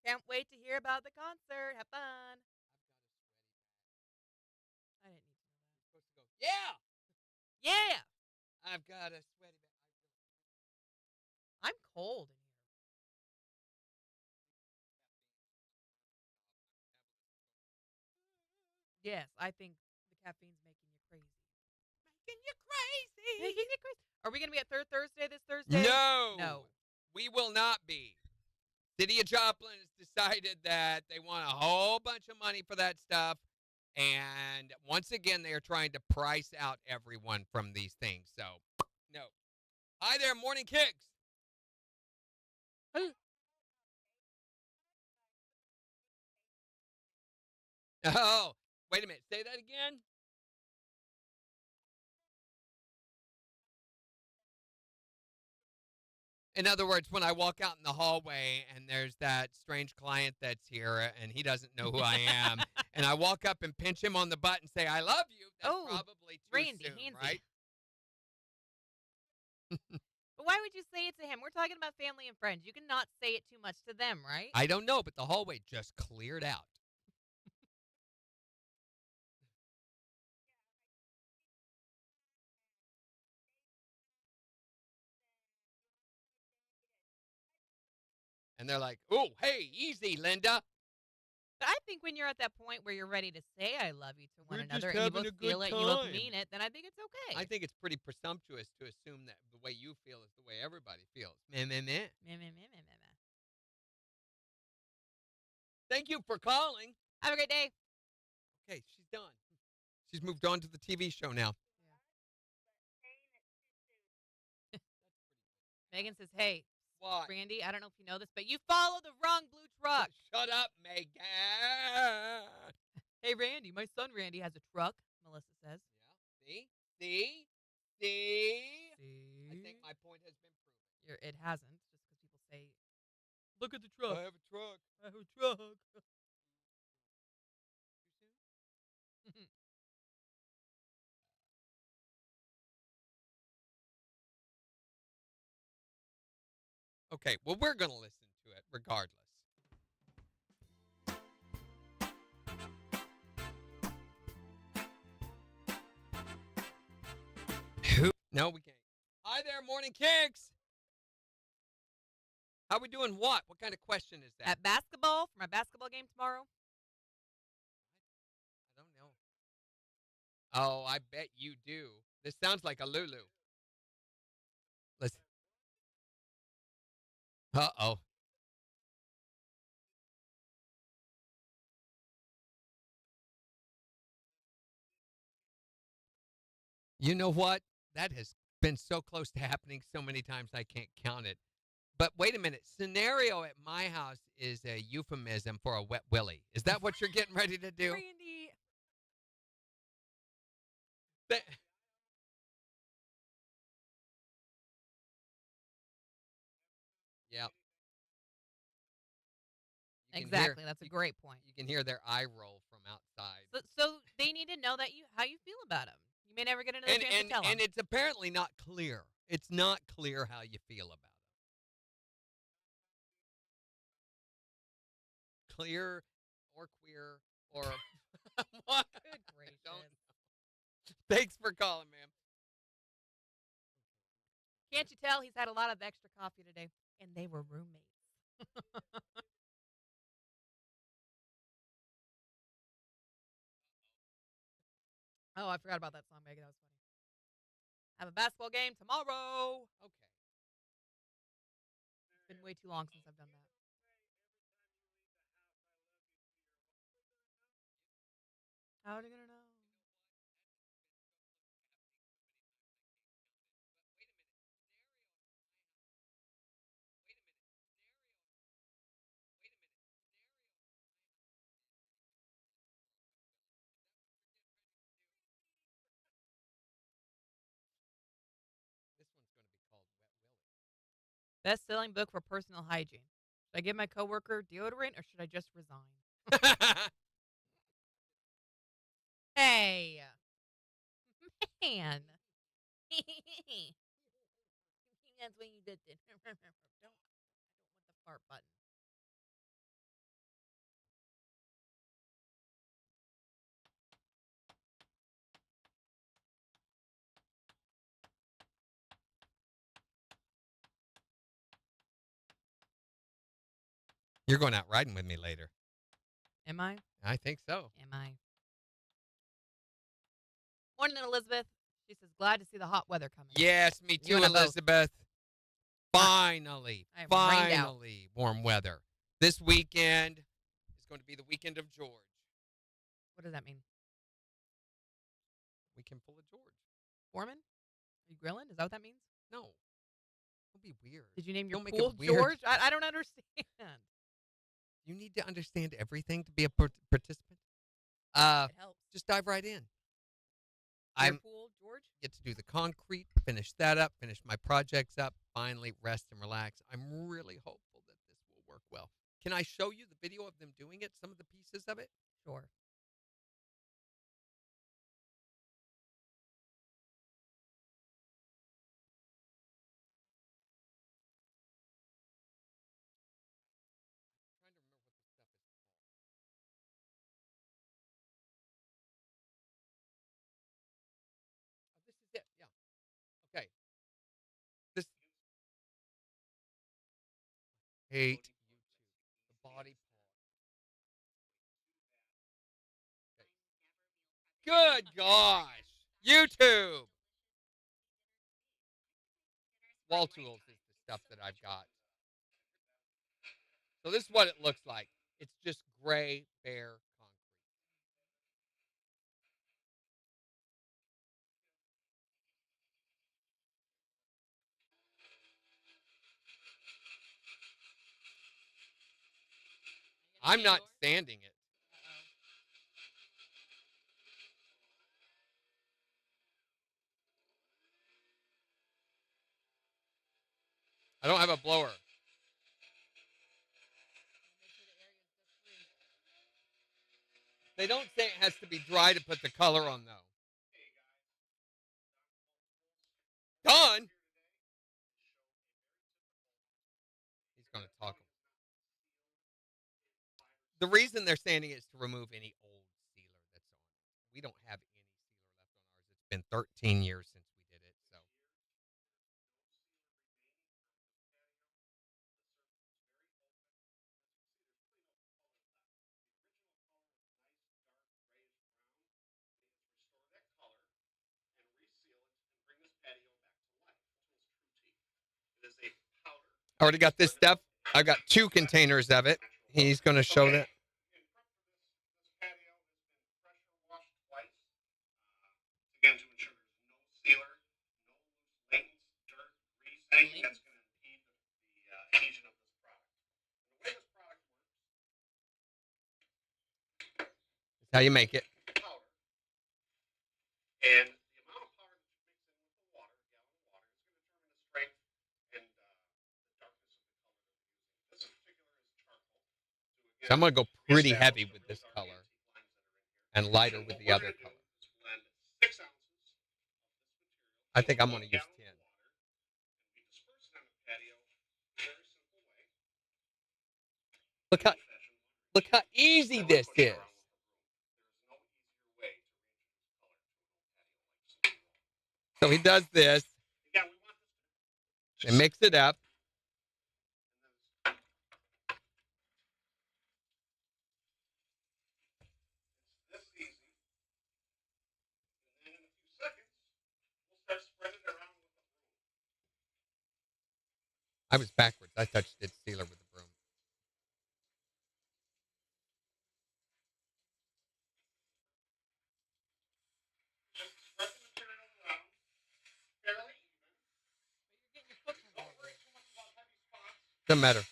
Can't wait to hear about the concert. Have fun. I didn't need to know Yeah, that. Yeah. I've got a sweaty back. I'm cold in here. Yes, I think the caffeine's making you crazy. Making you crazy. Making you crazy. Are we going to be at Third Thursday this Thursday? No. No. We will not be. City of Joplin has decided that they want a whole bunch of money for that stuff. And once again, they are trying to price out everyone from these things. So, no. Hi there, Morning Kicks. Oh, wait a minute. Say that again. In other words, when I walk out in the hallway and there's that strange client that's here and he doesn't know who I am, and I walk up and pinch him on the butt and say, I love you, that's Oh, probably too Randy, soon, handsy. right? But why would you say it to him? We're talking about family and friends. You cannot say it too much to them, right? I don't know, but the hallway just cleared out. And they're like, "Oh, hey, easy, Linda." But I think when you're at that point where you're ready to say I love you to one We're just another and you having both a good feel it, you both time. mean it, then I think it's okay. I think it's pretty presumptuous to assume that the way you feel is the way everybody feels. Meh, meh, meh. Meh, meh, meh, meh, meh, meh. Thank you for calling. Have a great day. Okay, she's done. She's moved on to the TV show now. Megan says, hey, What? Randy, I don't know if you know this, but you follow the wrong blue truck. Shut up, Megan. Hey, Randy, my son Randy has a truck, Melissa says. Yeah. See? I think my point has been proven. It hasn't, just because people say, look at the truck. I have a truck. I have a truck. Too soon? Okay, well, we're going to listen to it regardless. No, we can't. Hi there, Morning KIX. How we doing what? What kind of question is that? At basketball, for my basketball game tomorrow. I don't know. Oh, I bet you do. This sounds like a Lulu. Listen. Uh-oh. You know what? That has been so close to happening so many times I can't count it. But wait a minute. Scenario at my house is a euphemism for a wet willy. Is that what you're getting ready to do? Randy. Yeah. Exactly. That's a great point. You can hear their eye roll from outside. So they need to know that how you feel about them. You may never get another chance to tell them. And it's apparently not clear. It's not clear how you feel about them. Clear or queer or what? Good gracious. Thanks for calling, ma'am. Can't you tell he's had a lot of extra coffee today? And they were roommates. Oh, I forgot about that song, Megan. That was funny. I have a basketball game tomorrow. Okay. It's been way too long since I've done that. How are they going to know? This one's going to be called Wet Willy. Best-selling book for personal hygiene. Should I give my coworker deodorant or should I just resign? Hey. Man. That's what you did. I don't want the fart button. You're going out riding with me later. Am I? I think so. Am I? Morning, Elizabeth. She says, glad to see the hot weather coming. Yes, me You too, and I both. Elizabeth. Finally, I am rained out. finally, warm weather. This weekend is going to be the weekend of George. What does that mean? Weekend full of George. Foreman? Are you grilling? Is that what that means? No. Don't be weird. Did you name your Don't make it pool weird. George? I don't understand. You need to understand everything to be a participant. It helps. Just dive right in. Your pool George? Get to do the concrete, finish that up, finish my projects up, finally rest and relax. I'm really hopeful that this will work well. Can I show you the video of them doing it, some of the pieces of it? Sure. This is it. Yeah. Okay. This hate you Good gosh. YouTube. Wall tools is the stuff that I've got. So this is what it looks like. It's just gray, bare concrete. I'm not sanding it. I don't have a blower. They don't say it has to be dry to put the color on, though. Done? He's going to talk. The reason they're sanding it is to remove any old sealer that's on it. We don't have any sealer left on ours. It's been 13 years since we did it. So. I already got this stuff. I've got 2 containers of it. He's going to show that. Again, to ensure there's no sealer, no loose latent dirt, grease, anything that's going to impede the adhesion of this product. And the way this product works, That's how you make it. powder, and the amount of powder that you mix in with the water, a gallon of water, is going to determine the strength and the darkness of the color that we're using. This in particular is charcoal. So I'm going to go pretty heavy with this color and lighter with the other color. 6 ounces. I think I'm going to use 10. We disperse it on the patio in a very simple way. Look how easy this is. So he does this and mix it up. This easy. And then in a few seconds, we'll start spreading it around with the broom. I was backwards. I touched its sealer with the broom. Just spread the material around fairly even. Don't worry too much about heavy spots. Doesn't matter. We're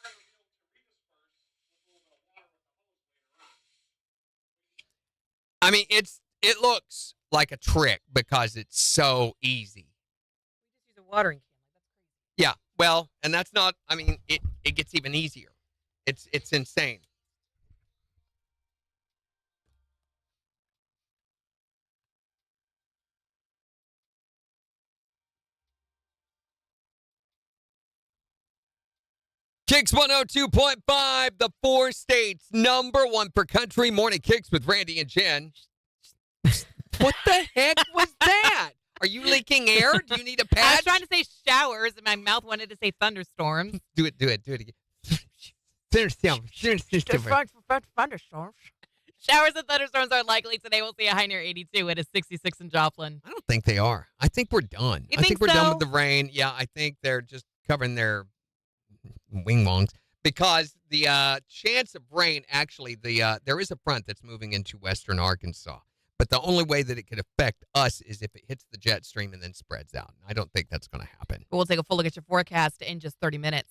going to be able to redisperse with a little bit of water with the hose later on. I mean, it looks like a trick because it's so easy. We just use a watering can. Like, that's crazy. Yeah, well, and that's not, I mean, it gets even easier. It's insane. KIX 102.5, the 4 states, #1 for country morning KIX with Randy and Jen. What the heck was that? Are you leaking air? Do you need a I patch? was trying to say showers, and my mouth wanted to say thunderstorms. Do it again. Thunderstorms. Showers and thunderstorms are likely today. We'll see a high near 82 at a 66 in Joplin. I don't think they are. I think we're done. You I think think we're done so? with the rain. Yeah, I think they're just covering their wing wongs because the chance of rain, actually, there is a front that's moving into western Arkansas. But the only way that it could affect us is if it hits the jet stream and then spreads out. I don't think that's going to happen. We'll take a full look at your forecast in just 30 minutes.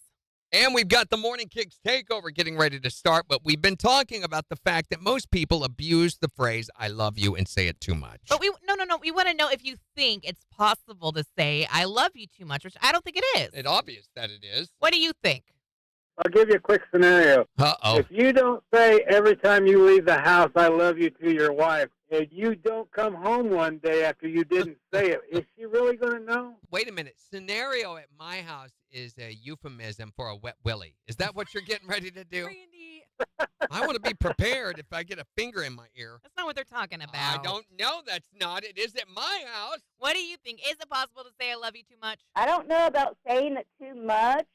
And we've got the Morning KIX takeover getting ready to start, but we've been talking about the fact that most people abuse the phrase "I love you" and say it too much. But no. We want to know if you think it's possible to say "I love you" too much, which I don't think it is. It's obvious that it is. What do you think? I'll give you a quick scenario. Uh-oh. If you don't say every time you leave the house, "I love you" to your wife, and you don't come home one day after you didn't say it, is she really going to know? Wait a minute. Scenario at my house is a euphemism for a wet willy. Is that what you're getting ready to do? Randy, I want to be prepared if I get a finger in my ear. that's not what they're talking about. I don't know. That's not. It is at my house. What do you think? Is it possible to say "I love you" too much? I don't know about saying it too much,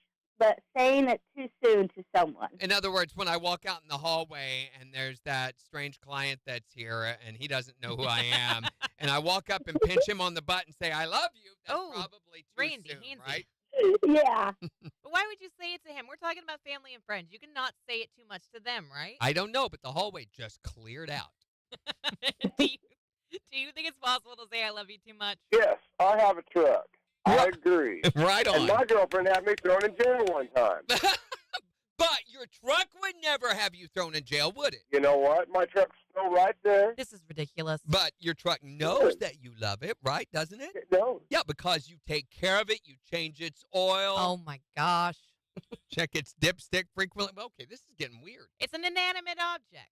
but saying it too soon to someone. In other words, when I walk out in the hallway and there's that strange client that's here and he doesn't know who I am, and I walk up and pinch him on the butt and say, I love you, that's probably too Randy, soon, handsy. right? Yeah. But why would you say it to him? We're talking about family and friends. You cannot say it too much to them, right? I don't know, but the hallway just cleared out. Do you think it's possible to say I love you too much? Yes, I have a truck. I agree. Right on. And my girlfriend had me thrown in jail one time. But your truck would never have you thrown in jail, would it? You know what? My truck's still right there. This is ridiculous. But your truck knows that you love it, right? Doesn't it? It knows. Yeah, because you take care of it. You change its oil. Oh, my gosh. Check its dipstick frequently. Well, okay, this is getting weird. It's an inanimate object.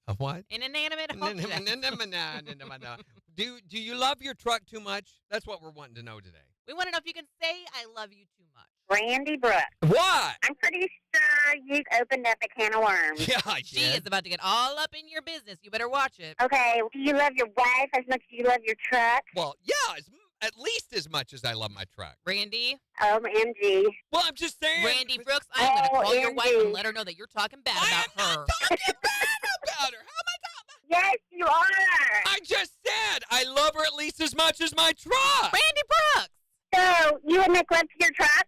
A what? An inanimate object. Do you love your truck too much? That's what we're wanting to know today. We want to know if you can say I love you too much. Randy Brooks. What? I'm pretty sure you've opened up a can of worms. Yeah, I She is about to get all up in your business. You better watch it. Okay, do you love your wife as much as you love your truck? Well, yeah, at least as much as I love my truck. Randy. OMG. Well, I'm just saying. Randy Brooks, I'm going to call your wife and let her know that you're talking bad about her. I'm not talking bad about her. How am I talking? Yes, you are. I just said I love her at least as much as my truck. Randy Brooks. So, you would make love to your truck?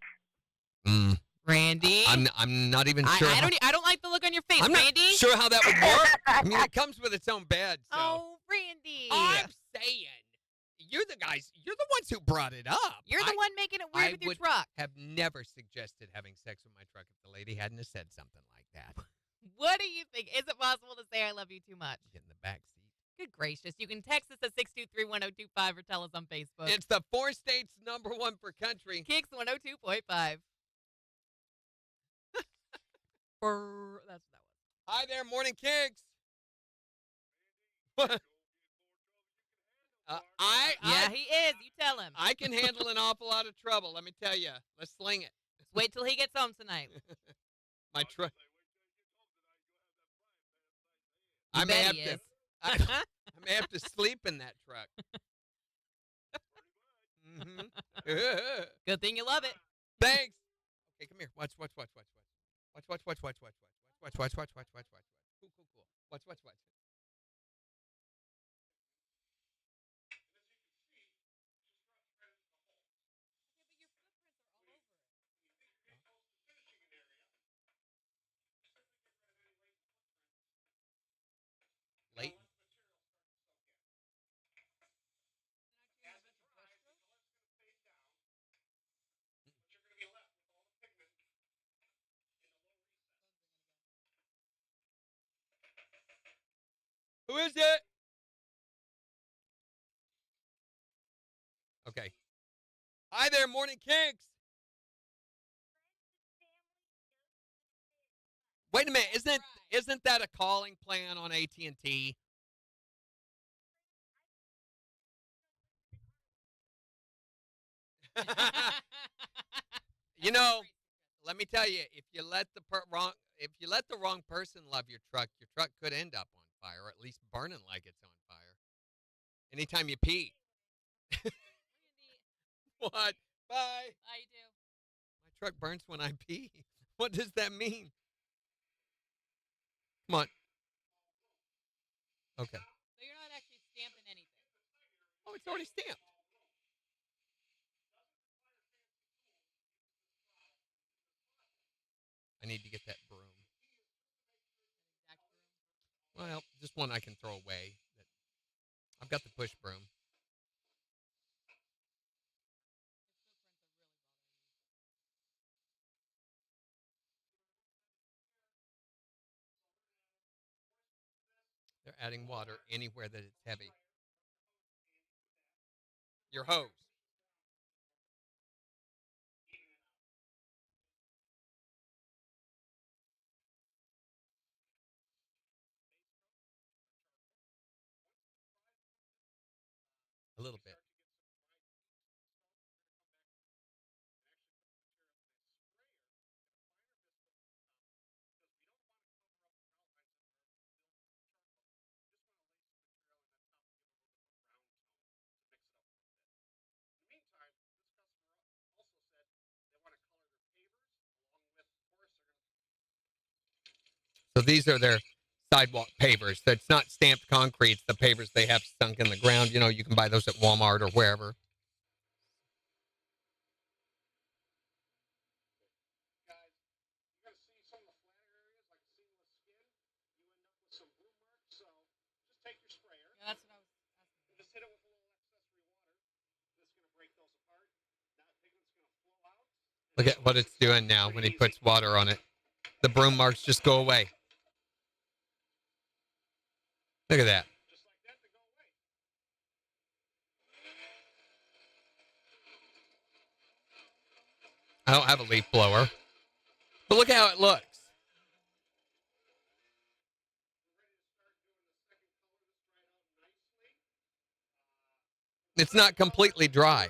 Randy. I'm not even sure. I don't like the look on your face, I'm not Randy. sure how that would work. I mean, it comes with its own bed. So. Oh, Randy. I'm saying you're the ones who brought it up. You're the one making it weird with your truck. I have never suggested having sex with my truck if the lady hadn't have said something like that. What do you think? Is it possible to say I love you too much? Get in the back seat. Good gracious. You can text us at 623-1025 or tell us on Facebook. It's the 4 states #1 for country. KIX 102.5. That's what that was. Hi there, Morning KIX. What? Yeah, he is. You tell him. I can handle an awful lot of trouble, let me tell you. Let's sling it. Just wait till he gets home tonight. My truck. I may have to sleep in that truck. Good thing you love it. Thanks. Okay, come here. Watch. Watch. Cool. Watch. Late. Who is it? Okay. Hi there, Morning KIX. Wait a minute, isn't that a calling plan on AT&T? You know, let me tell you, if you let the wrong person love your truck could end up on fire, or at least burning like it's on fire. Anytime you pee. What? Bye. I do. My truck burns when I pee. What does that mean? Come on. Okay. So you're not actually stamping anything. Oh, it's already stamped. I need to get that broom. Well, just one I can throw away. I've got the push broom. They're adding water anywhere that it's heavy. Your hose. A little bit. So these are their sidewalk pavers. That's not stamped concrete. It's the pavers they have sunk in the ground. You know, you can buy those at Walmart or wherever. Yeah, that's what I was asking. Just hit it with a little accessory water. This is going to break those apart. That pigment's going to flow out. Look at what it's doing now when he puts water on it. The broom marks just go away. Look at that. Just like that, they go away. I don't have a leaf blower. But look how it looks. It's not completely dry.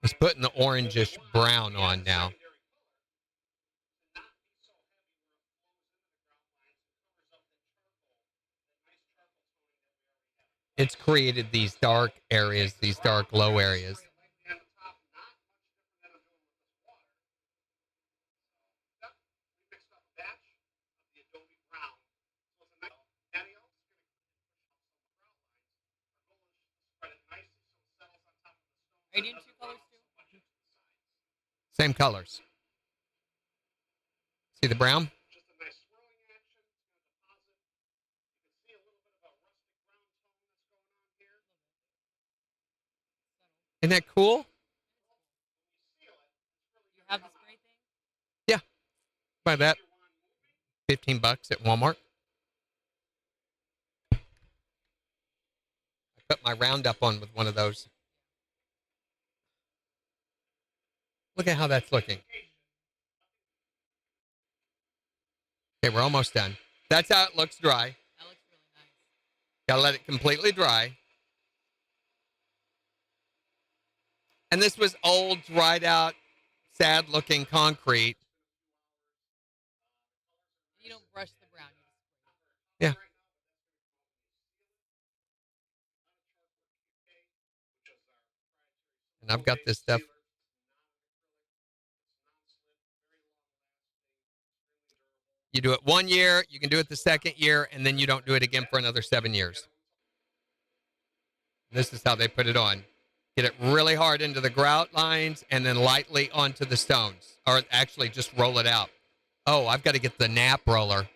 It's putting the orangish brown on now. It's created these dark areas, these dark low areas. Are you doing 2 colors too? Same colors. See the brown? Just a nice swirling action. It's going to deposit. You can see a little bit of a rustic brown tone that's going on here. Isn't that cool? You have the spray thing? Yeah. Buy that. $15 at Walmart. I put my Roundup on with one of those. Look at how that's looking. Okay, we're almost done. That's how it looks dry. That looks really nice. Gotta let it completely dry. And this was old, dried out, sad looking concrete. You don't brush the brown. Yeah. And I've got this stuff. You do it 1 year, you can do it the second year, and then you don't do it again for another 7 years. This is how they put it on. Get it really hard into the grout lines and then lightly onto the stones. Or actually just roll it out. Oh, I've got to get the nap roller.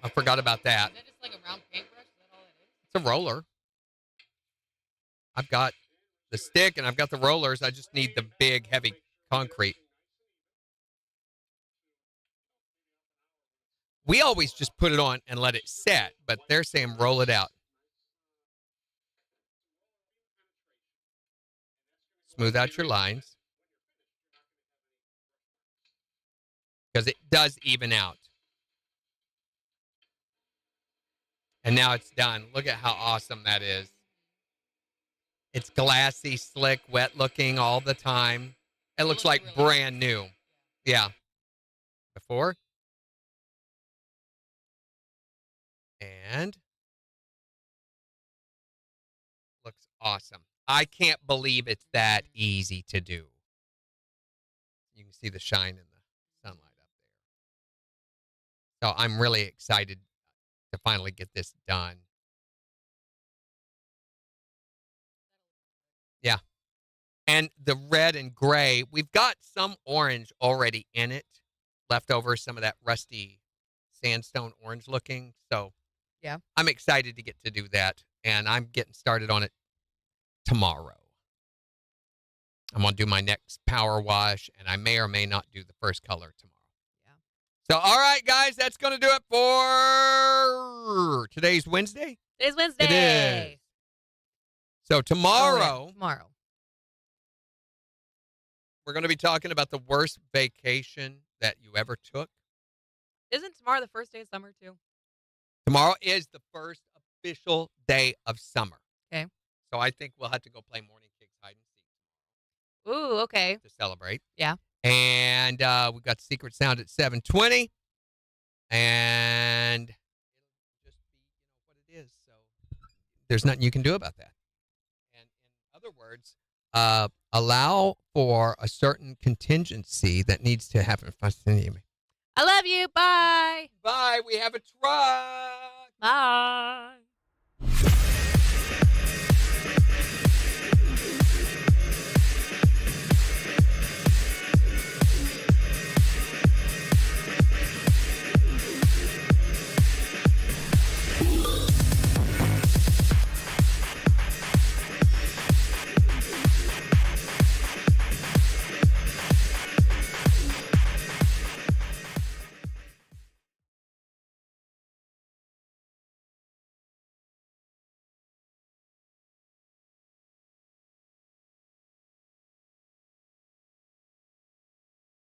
I forgot about that. Is that just like a round paintbrush? Is that all it is? It's a roller. I've got the stick and I've got the rollers. I just need the big, heavy concrete. We always just put it on and let it set, but they're saying roll it out. Smooth out your lines. Because it does even out. And now it's done. Look at how awesome that is. It's glassy, slick, wet looking all the time. It looks like really brand new. Yeah. Before. And looks awesome. I can't believe it's that easy to do. You can see the shine in the sunlight up there. So I'm really excited to finally get this done. Yeah. And the red and gray, we've got some orange already in it, left over some of that rusty sandstone orange looking. So yeah, I'm excited to get to do that. And I'm getting started on it tomorrow. I'm going to do my next power wash, and I may or may not do the first color tomorrow. Yeah. So, all right, guys, that's going to do it for today's Wednesday. Today's Wednesday. It is. So tomorrow, we're going to be talking about the worst vacation that you ever took. Isn't tomorrow the first day of summer, too? Tomorrow is the first official day of summer. Okay. So I think we'll have to go play morning KIX hide and seek. Ooh, okay. To celebrate. Yeah. And we've got Secret Sound at 7:20. and it'll just be what it is. So there's nothing you can do about that. And in other words, allow for a certain contingency that needs to happen. I love you. Bye. Bye. We have a truck. Bye.